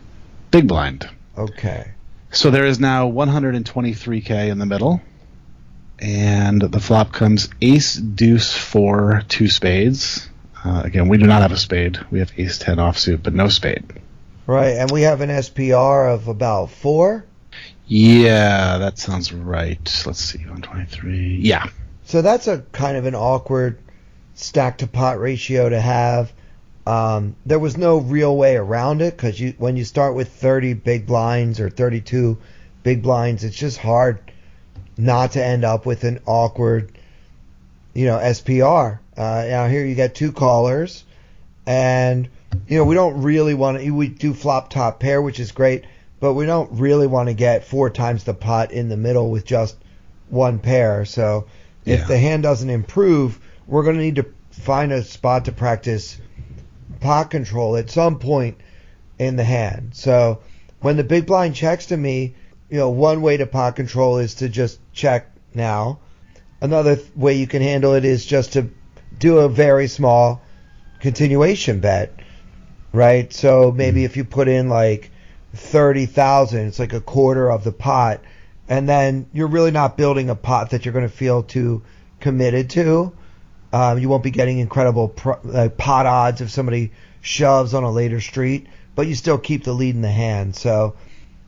big blind. Okay. So there is now 123K in the middle. And the flop comes ace, deuce, 4, 2 spades. Again, we do not have a spade. We have ace 10 offsuit, but no spade. Right, and we have an SPR of about 4? Yeah, that sounds right. Let's see, 123. Yeah. So that's a kind of an awkward stack to pot ratio to have. There was no real way around it because when you start with 30 big blinds or 32 big blinds, it's just hard not to end up with an awkward, SPR. Now here you got 2 callers, and we don't really want to. We do flop top pair, which is great, but we don't really want to get 4 times the pot in the middle with just 1 pair. So if the hand doesn't improve, we're going to need to find a spot to practice pot control at some point in the hand. So when the big blind checks to me, one way to pot control is to just check now. Another way you can handle it is just to do a very small continuation bet, right? So maybe if you put in like 30,000, it's like a quarter of the pot, and then you're really not building a pot that you're going to feel too committed to. You won't be getting incredible pot odds if somebody shoves on a later street, but you still keep the lead in the hand. So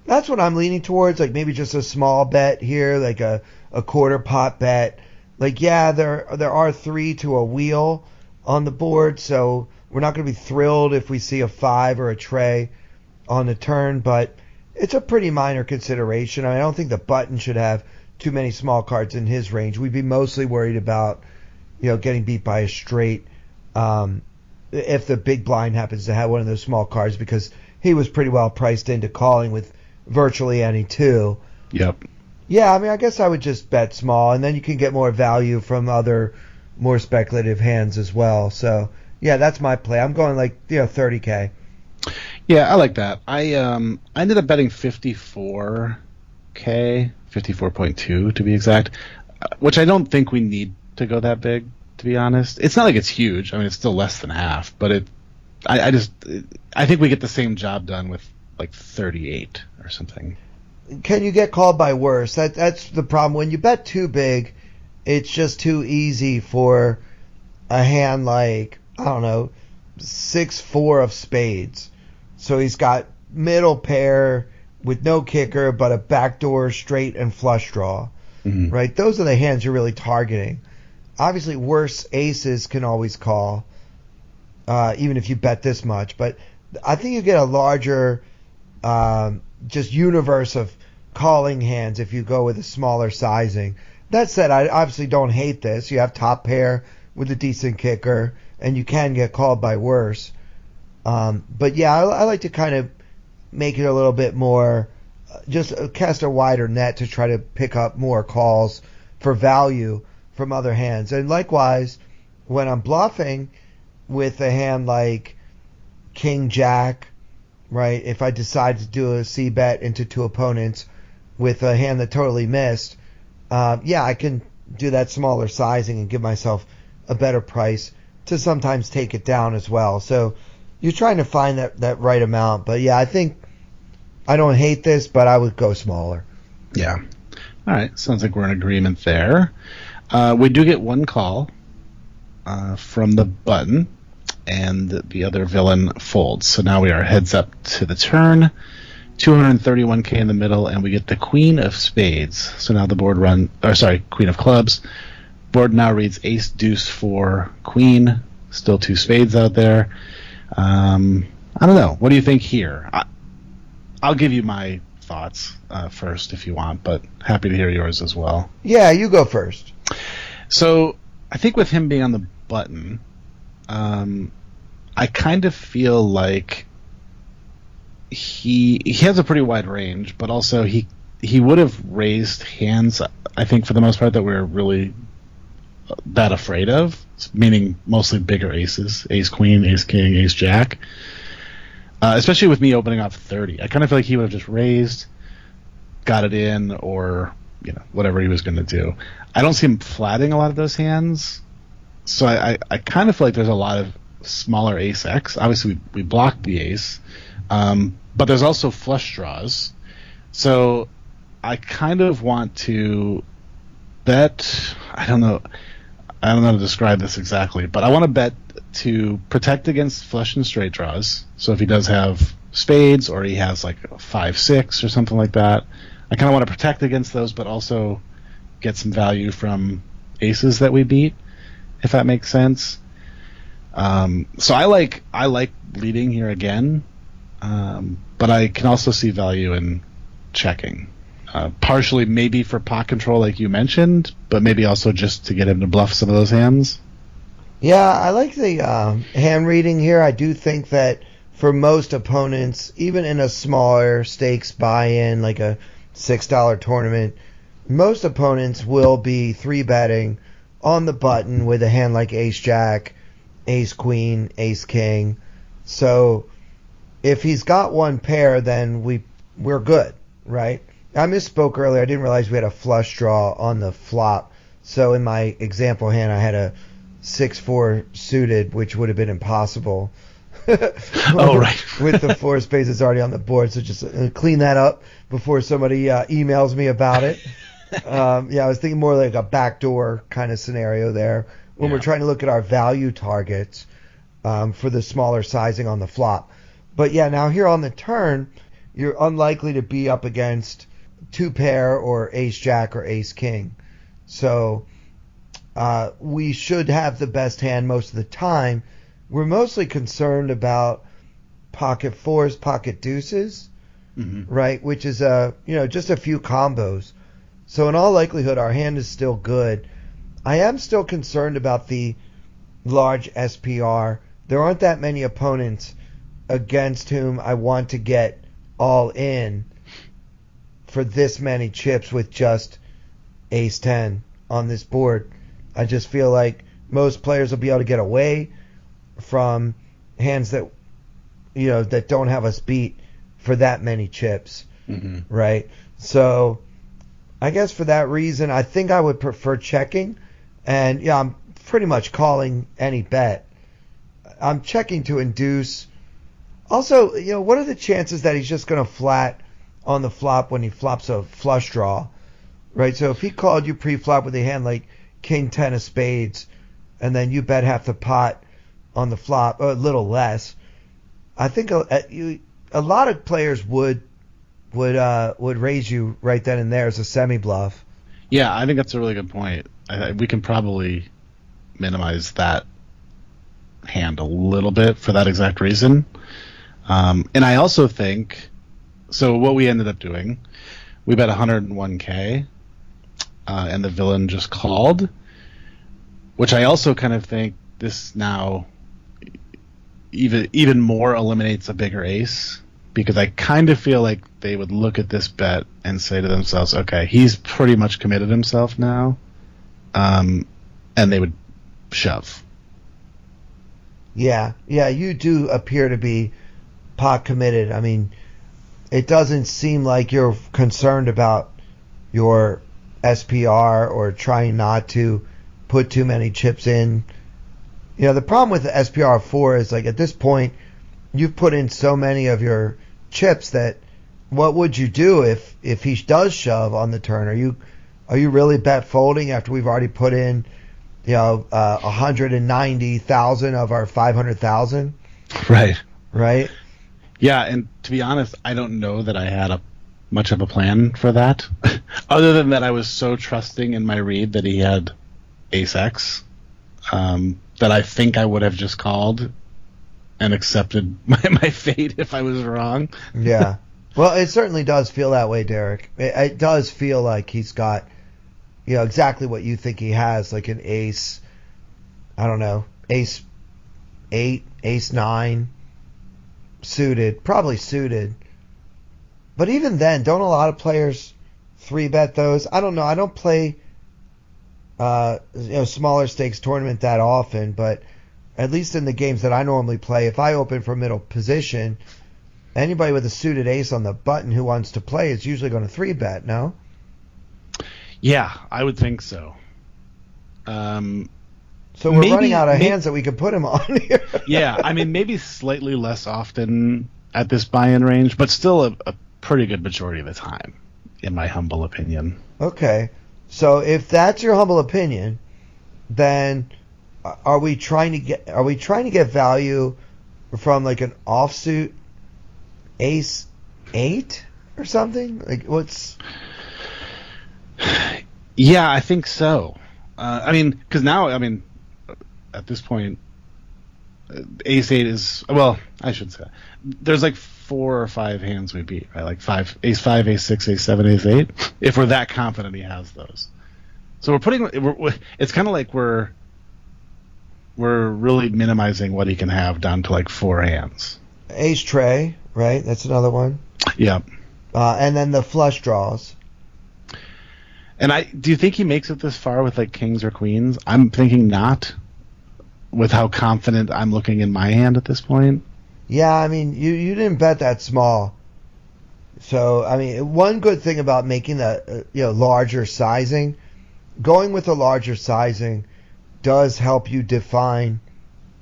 that's what I'm leaning towards, like maybe just a small bet here, like a quarter pot bet. Like, there are 3 to a wheel on the board, so we're not going to be thrilled if we see a 5 or a tray on the turn, but it's a pretty minor consideration. I don't think the button should have too many small cards in his range. We'd be mostly worried about, getting beat by a straight if the big blind happens to have one of those small cards, because he was pretty well priced into calling with virtually any 2. Yep. Yeah, I guess I would just bet small, and then you can get more value from other more speculative hands as well. So, that's my play. I'm going like, $30K. Yeah, I like that. I ended up betting 54K, 54.2 to be exact, which I don't think we need to go that big, to be honest. It's not like it's huge. It's still less than half, but I think we get the same job done with like 38 or something. Can you get called by worse? That's the problem. When you bet too big, it's just too easy for a hand like, 6-4 of spades. So he's got middle pair with no kicker, but a backdoor straight and flush draw. Mm-hmm. Right? Those are the hands you're really targeting. Obviously, worse aces can always call, even if you bet this much. But I think you get a larger just universe of calling hands if you go with a smaller sizing. That said, I obviously don't hate this. You have top pair with a decent kicker, and you can get called by worse. But I like to kind of make it a little bit more, just cast a wider net to try to pick up more calls for value from other hands. And likewise, when I'm bluffing with a hand like King Jack, right, if I decide to do a C bet into 2 opponents with a hand that totally missed, I can do that smaller sizing and give myself a better price to sometimes take it down as well. So you're trying to find that right amount. But I think I don't hate this, but I would go smaller. Yeah. All right. Sounds like we're in agreement there. We do get 1 call from the button, and the other villain folds. So now we are heads up to the turn, 231K in the middle, and we get the Queen of Spades. So now the board Queen of Clubs. Board now reads Ace, Deuce, 4, Queen. Still 2 spades out there. I don't know. What do you think here? I'll give you my thoughts first if you want, but happy to hear yours as well. Yeah, you go first. So I think with him being on the button, I kind of feel like he has a pretty wide range, but also he would have raised hands, I think, for the most part, that we're really that afraid of, meaning mostly bigger aces, ace queen, ace king, ace jack. Especially with me opening up 30. I kind of feel like he would have just raised, got it in, or whatever he was going to do. I don't see him flatting a lot of those hands, so I kind of feel like there's a lot of smaller ace X. Obviously, we blocked the ace, but there's also flush draws. So I kind of want to bet. I don't know how to describe this exactly, but I want to bet to protect against flush and straight draws. So if he does have spades, or he has like a 5-6 or something like that, I kind of want to protect against those, but also get some value from aces that we beat, if that makes sense. So I like leading here again, but I can also see value in checking. partially maybe for pot control, like you mentioned, but maybe also just to get him to bluff some of those hands. Yeah, I like the hand reading here. I do think that for most opponents, even in a smaller stakes buy-in, like a $6 tournament, most opponents will be 3-betting on the button with a hand like ace-jack, ace-queen, ace-king. So if he's got one pair, then we're good, right? I misspoke earlier. I didn't realize we had a flush draw on the flop. So in my example hand, I had a 6-4 suited, which would have been impossible. Oh, right. With the 4 spades that's already on the board. So just clean that up before somebody emails me about it. I was thinking more like a backdoor kind of scenario there when we're trying to look at our value targets for the smaller sizing on the flop. But yeah, now here on the turn, you're unlikely to be up against 2-pair or ace-jack or ace-king. So we should have the best hand most of the time. We're mostly concerned about pocket 4s, pocket deuces, right? Which is just a few combos. So in all likelihood, our hand is still good. I am still concerned about the large SPR. There aren't that many opponents against whom I want to get all in for this many chips with just ace-10 on this board. I just feel like most players will be able to get away from hands that that don't have us beat for that many chips, right? So I guess for that reason, I think I would prefer checking, and I'm pretty much calling any bet. I'm checking to induce. Also, what are the chances that he's just going to flat on the flop when he flops a flush draw, right? So if he called you pre-flop with a hand like king 10 of spades, and then you bet half the pot on the flop, or a little less, I think a lot of players would raise you right then and there as a semi-bluff. Yeah, I think that's a really good point. We can probably minimize that hand a little bit for that exact reason. And I also think, so what we ended up doing, we bet 101K, and the villain just called, which I also kind of think this now even more eliminates a bigger ace, because I kind of feel like they would look at this bet and say to themselves, okay, he's pretty much committed himself now, and they would shove. Yeah, you do appear to be pot committed. I mean, it doesn't seem like you're concerned about your SPR or trying not to put too many chips in. The problem with the SPR 4 is, like, at this point, you've put in so many of your chips that what would you do if he does shove on the turn? Are you really bet folding after we've already put in 190,000 of our 500,000? Right. Yeah, and to be honest, I don't know that I had much of a plan for that, other than that I was so trusting in my read that he had ace-x, that I think I would have just called and accepted my fate if I was wrong. Yeah. Well, it certainly does feel that way, Derek. It does feel like he's got, exactly what you think he has, like an ace, I don't know, ace 8, ace 9, suited, probably suited. But even then, don't a lot of players 3-bet those? I don't know. I don't play smaller stakes tournament that often, but at least in the games that I normally play, if I open for middle position, anybody with a suited ace on the button who wants to play is usually going to 3-bet, no? Yeah, I would think so. So we're running out of hands that we could put him on here. Yeah, I mean, maybe slightly less often at this buy-in range, but still a pretty good majority of the time, in my humble opinion. Okay. So if that's your humble opinion, then are we trying to get value from like an offsuit ace 8 or something? Like what's? Yeah, I think so. Because now, at this point, ace 8 is, well, I should say, there's like 4 or 5 hands we beat, right? Like ace 5, ace 6, ace 7, ace 8. If we're that confident he has those, so it's kind of like we're really minimizing what he can have down to like 4 hands. Ace tray, right? That's another one. Yeah. And then the flush draws. And do you think he makes it this far with like kings or queens? I'm thinking not, with how confident I'm looking in my hand at this point. Yeah, I mean, you didn't bet that small. So, I mean, one good thing about making the larger sizing, going with a larger sizing does help you define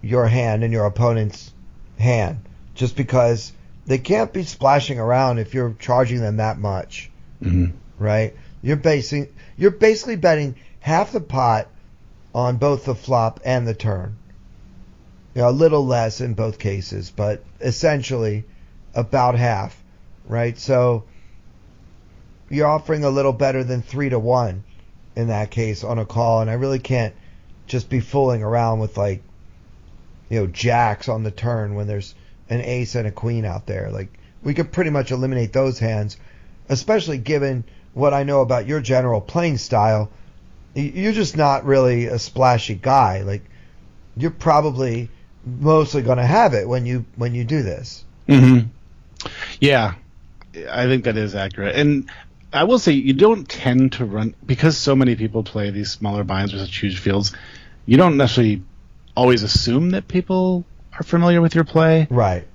your hand and your opponent's hand, just because they can't be splashing around if you're charging them that much, right? You're basically betting half the pot on both the flop and the turn. A little less in both cases, but essentially about half, right? So you're offering a little better than 3-1 in that case on a call, and I really can't just be fooling around with jacks on the turn when there's an ace and a queen out there. Like, we could pretty much eliminate those hands, especially given what I know about your general playing style. You're just not really a splashy guy. Like, you're probably mostly going to have it when you do this. Mm-hmm. Yeah, I think that is accurate. And I will say, you don't tend to run, because so many people play these smaller binds with such huge fields, you don't necessarily always assume that people are familiar with your play. Right.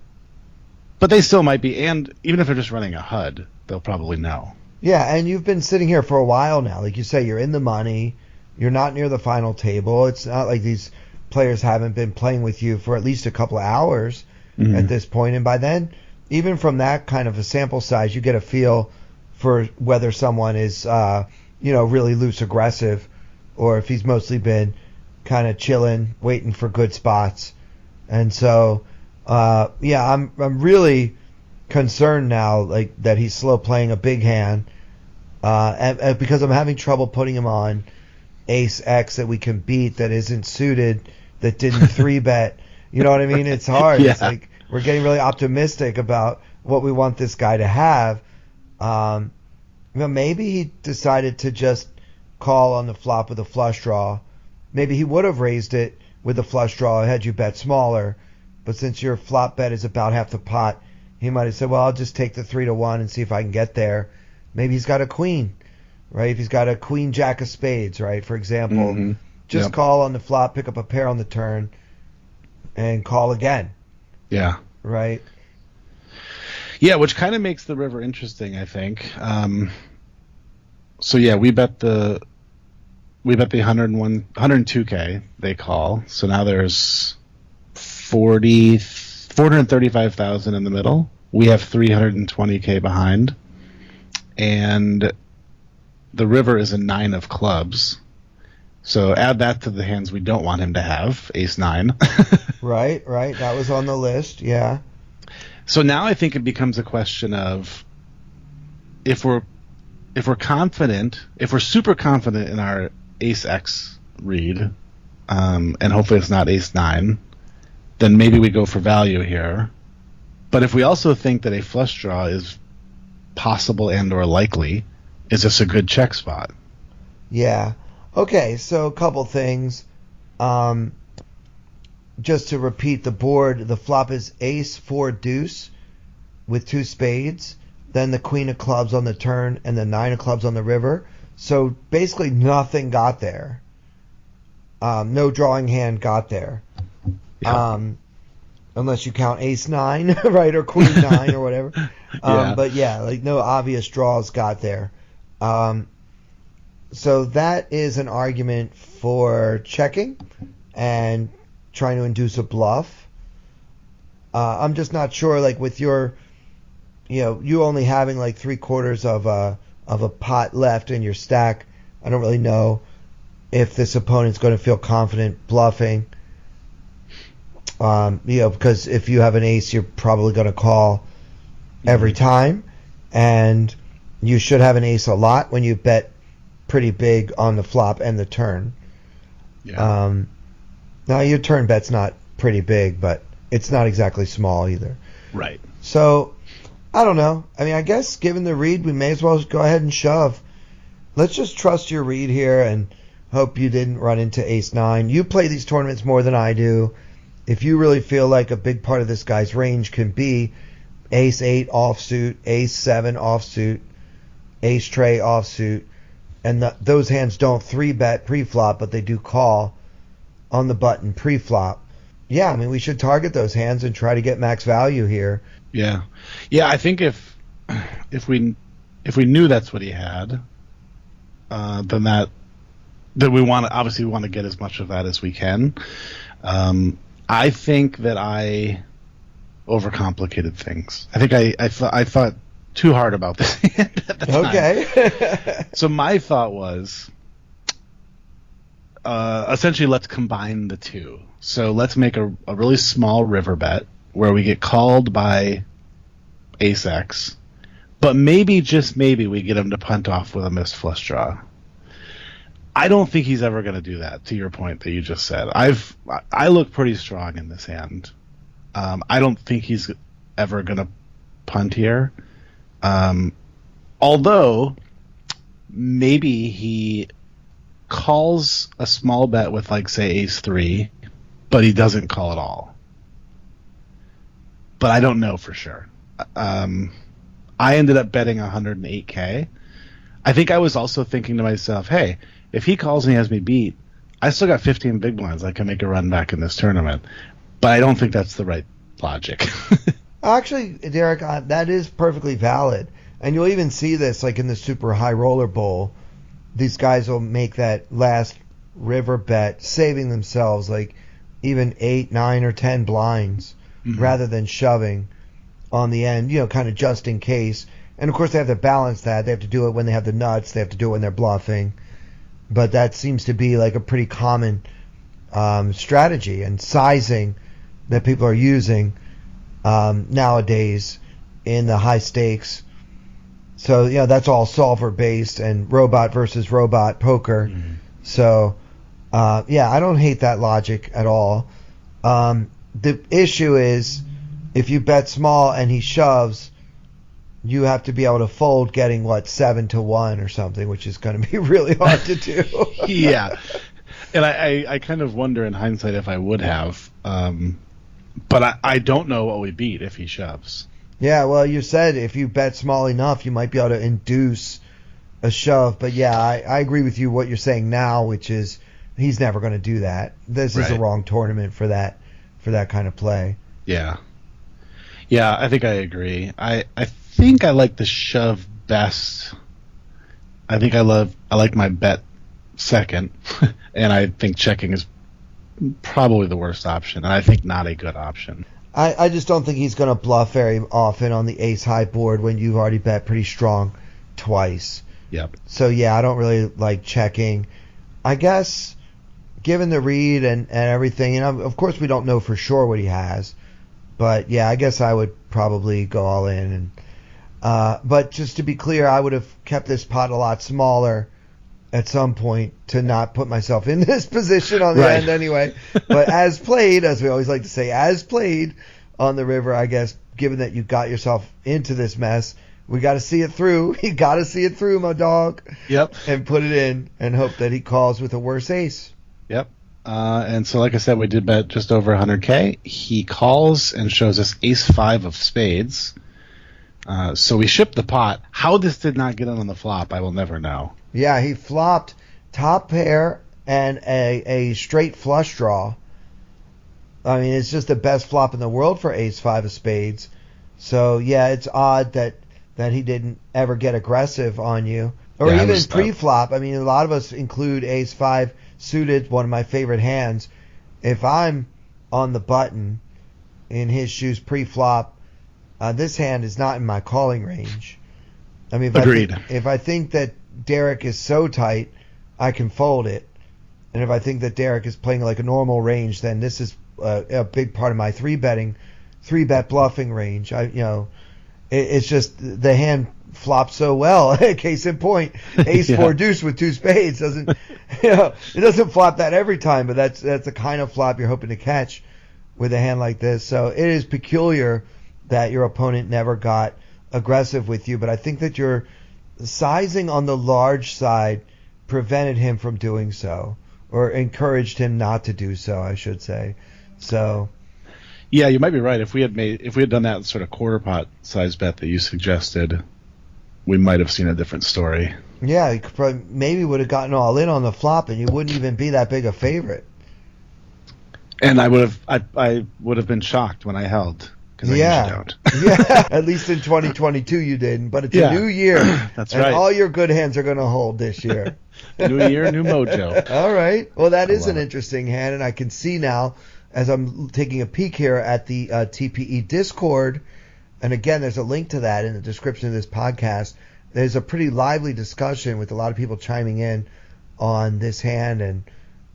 But they still might be, and even if they're just running a HUD, they'll probably know. Yeah, and you've been sitting here for a while now. Like you say, you're in the money. You're not near the final table. It's not like these players haven't been playing with you for at least a couple of hours at this point. And by then, even from that kind of a sample size, you get a feel for whether someone is, really loose aggressive, or if he's mostly been kind of chilling, waiting for good spots. And so, I'm really concerned now, like, that he's slow playing a big hand, and because I'm having trouble putting him on ace X that we can beat, that isn't suited, that didn't 3-bet. You know what I mean? It's hard. Yeah. It's like we're getting really optimistic about what we want this guy to have. Maybe he decided to just call on the flop with a flush draw. Maybe he would have raised it with a flush draw had you bet smaller, but since your flop bet is about half the pot, he might have said, well, I'll just take the 3-1 and see if I can get there. Maybe he's got a queen, right? If he's got a queen jack of spades, right, for example, just call on the flop, pick up a pair on the turn, and call again. Yeah. Right? Yeah, which kind of makes the river interesting, I think. We bet the 102K they call. So now there's 435,000 in the middle. We have 320K behind, and the river is a 9 of clubs. So add that to the hands we don't want him to have, ace 9. Right. That was on the list. Yeah. So now I think it becomes a question of, if we're confident, if we're super confident in our ace X read, and hopefully it's not ace 9, then maybe we go for value here. But if we also think that a flush draw is possible and or likely, is this a good check spot? Yeah. Okay, so a couple things. Just to repeat the board, the flop is ace 4 deuce with 2 spades, then the queen of clubs on the turn, and the 9 of clubs on the river. So basically nothing got there. No drawing hand got there. Yeah. Unless you count ace 9, right, or queen 9 or whatever. But yeah, like no obvious draws got there. So that is an argument for checking and trying to induce a bluff. I'm just not sure, like with your, you only having like 3/4 of a pot left in your stack. I don't really know if this opponent's going to feel confident bluffing. Because if you have an ace, you're probably going to call every time, and you should have an ace a lot when you bet pretty big on the flop and the turn. Yeah. Now your turn bet's not pretty big, but it's not exactly small either. Right. So, I don't know. I mean, I guess given the read, we may as well go ahead and shove. Let's just trust your read here and hope you didn't run into ace-9. You play these tournaments more than I do. If you really feel like a big part of this guy's range can be ace-8 offsuit, ace-7 offsuit, ace-tray offsuit, and those hands don't 3-bet pre-flop, but they do call on the button pre-flop. Yeah, I mean, we should target those hands and try to get max value here. Yeah. I think if we knew that's what he had, then we want to get as much of that as we can. I think that I overcomplicated things. I think I thought too hard about this hand at the time. Okay. So my thought was, essentially, let's combine the two. So let's make a really small river bet where we get called by ace-X, but maybe, just maybe, we get him to punt off with a missed flush draw. I don't think he's ever going to do that, to your point that you just said. I look pretty strong in this hand. I don't think he's ever going to punt here. Although, maybe he calls a small bet with, like, say, ace-3, but he doesn't call at all. But I don't know for sure. I ended up betting 108K. I think I was also thinking to myself, hey, if he calls and he has me beat, I still got 15 big blinds. I can make a run back in this tournament. But I don't think that's the right logic. Actually, Derek, that is perfectly valid. And you'll even see this like in the Super High Roller Bowl. These guys will make that last river bet, saving themselves like even 8, 9, or 10 blinds rather than shoving on the end, kind of just in case. And, of course, they have to balance that. They have to do it when they have the nuts. They have to do it when they're bluffing. But that seems to be like a pretty common strategy and sizing that people are using nowadays in the high stakes. So, that's all solver based and robot versus robot poker. Mm-hmm. So, I don't hate that logic at all. The issue is if you bet small and he shoves, you have to be able to fold getting 7-1 or something, which is going to be really hard to do. Yeah. And I kind of wonder in hindsight if I would have. But I don't know what we beat if he shoves. Yeah, well, you said if you bet small enough, you might be able to induce a shove. But yeah, I agree with you what you're saying now, which is he's never going to do that. This is the wrong tournament for that kind of play. Yeah. Yeah, I think I agree. I think I like the shove best. I think I like my bet second, and I think checking is probably the worst option, and I think not a good option. I just don't think he's going to bluff very often on the ace-high board when you've already bet pretty strong twice. Yep. So, yeah, I don't really like checking. I guess, given the read and everything, of course we don't know for sure what he has, but, yeah, I guess I would probably go all in. But just to be clear, I would have kept this pot a lot smaller at some point to not put myself in this position on the end anyway. But as played, as we always like to say, as played on the river, I guess, given that you got yourself into this mess, we got to see it through. You got to see it through, my dog. Yep. And put it in and hope that he calls with a worse ace. Yep. And so, like I said, we did bet just over 100K. He calls and shows us ace-5 of spades. So we shipped the pot. How this did not get in on the flop, I will never know. Yeah, he flopped top pair and a straight flush draw. I mean, it's just the best flop in the world for ace-5 of spades. So, yeah, it's odd that he didn't ever get aggressive on you. Or even pre-flop. I mean, a lot of us include ace-5 suited, one of my favorite hands. If I'm on the button in his shoes pre-flop, this hand is not in my calling range. I mean, agreed. If I think that Derek is so tight, I can fold it. And if I think that Derek is playing like a normal range, then this is a big part of my three bet bluffing range. It's just the hand flops so well. Case in point, ace-4 deuce with 2 spades doesn't, it doesn't flop that every time, but that's the kind of flop you're hoping to catch with a hand like this. So it is peculiar that your opponent never got aggressive with you, but I think that your sizing on the large side prevented him from doing so, or encouraged him not to do so, I should say. So, yeah, you might be right. If we had done that sort of quarter pot size bet that you suggested, we might have seen a different story. Yeah, you could probably maybe would have gotten all in on the flop, and you wouldn't even be that big a favorite. And I would have been shocked when I held. Because I usually don't. Yeah, at least in 2022 you didn't. But it's a new year. That's and right. all your good hands are going to hold this year. New year, new mojo. All right. Well, that is an interesting hand, and I can see now, as I'm taking a peek here at the TPE Discord, and again, there's a link to that in the description of this podcast. There's a pretty lively discussion with a lot of people chiming in on this hand and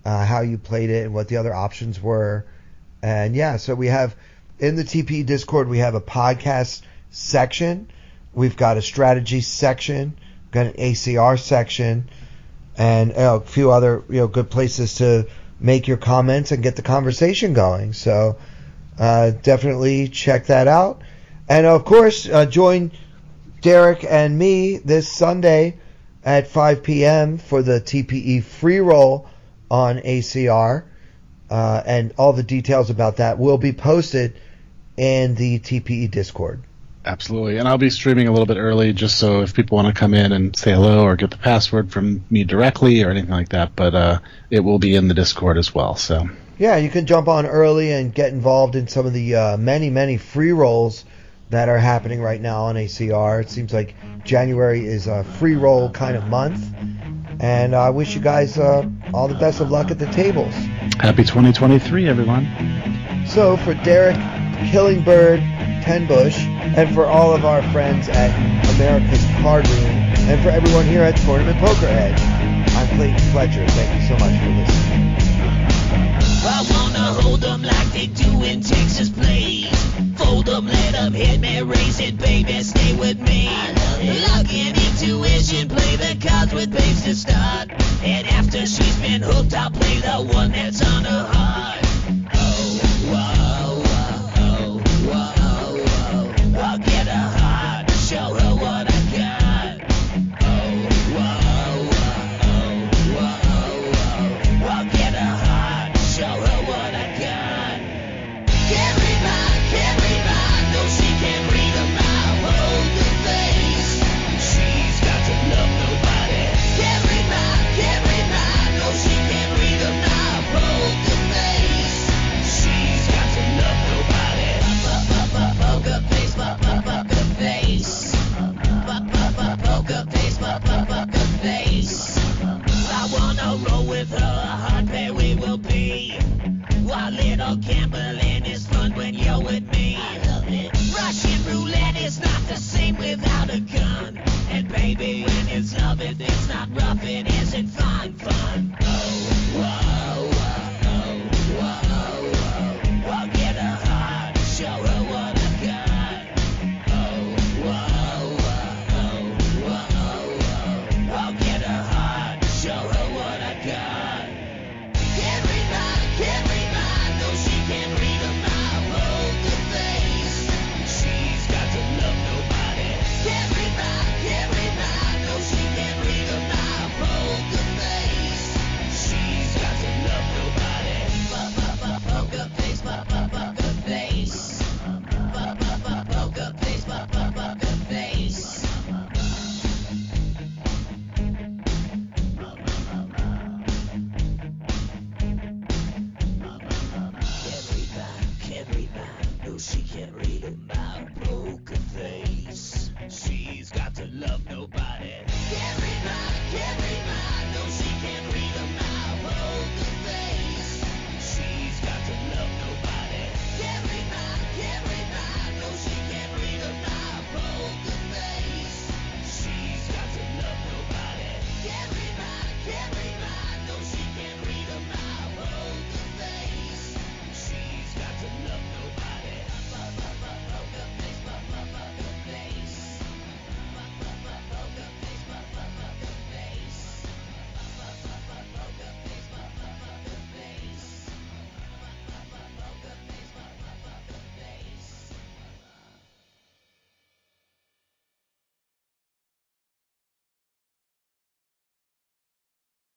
how you played it and what the other options were. And yeah, so we have... in the TPE Discord, we have a podcast section. We've got a strategy section, got an ACR section, and a few other good places to make your comments and get the conversation going. So definitely check that out. And of course, join Derek and me this Sunday at 5 p.m. for the TPE free roll on ACR. And all the details about that will be posted in the TPE Discord. Absolutely. And I'll be streaming a little bit early just so if people want to come in and say hello or get the password from me directly or anything like that. But it will be in the Discord as well. So yeah, you can jump on early and get involved in some of the many, many free rolls that are happening right now on ACR. It seems like January is a free roll kind of month. And I wish you guys all the best of luck at the tables. Happy 2023, everyone. So for Derek, Killingbird, Tenbusch, and for all of our friends at America's Card Room, and for everyone here at Tournament Poker Edge, I'm Clayton Fletcher. Thank you so much for listening. I wanna hold them like they do in Texas, please. Fold them, let them hit me, raise it, baby, stay with me. Luck and intuition, play the cards with babes to start. And after she's been hooked, I'll play the one that's on her heart. Oh, whoa, whoa, whoa, whoa. I'll get her heart, show her what I got. Oh, whoa, whoa, whoa, whoa. I'll get her heart, show her what I got. Can't read mine, no she can't read a mile. Hold the face, she's got to love nobody. Can't read mine, no she can't read a mile. Hold the face, she's got to love nobody. Poker face, poker face. Poker face, poker face. I wanna roll with her, a hard pair we will be. While little gambling is fun when you're with me. Russian roulette is not the same without a gun. And baby, when it's love, it's not right.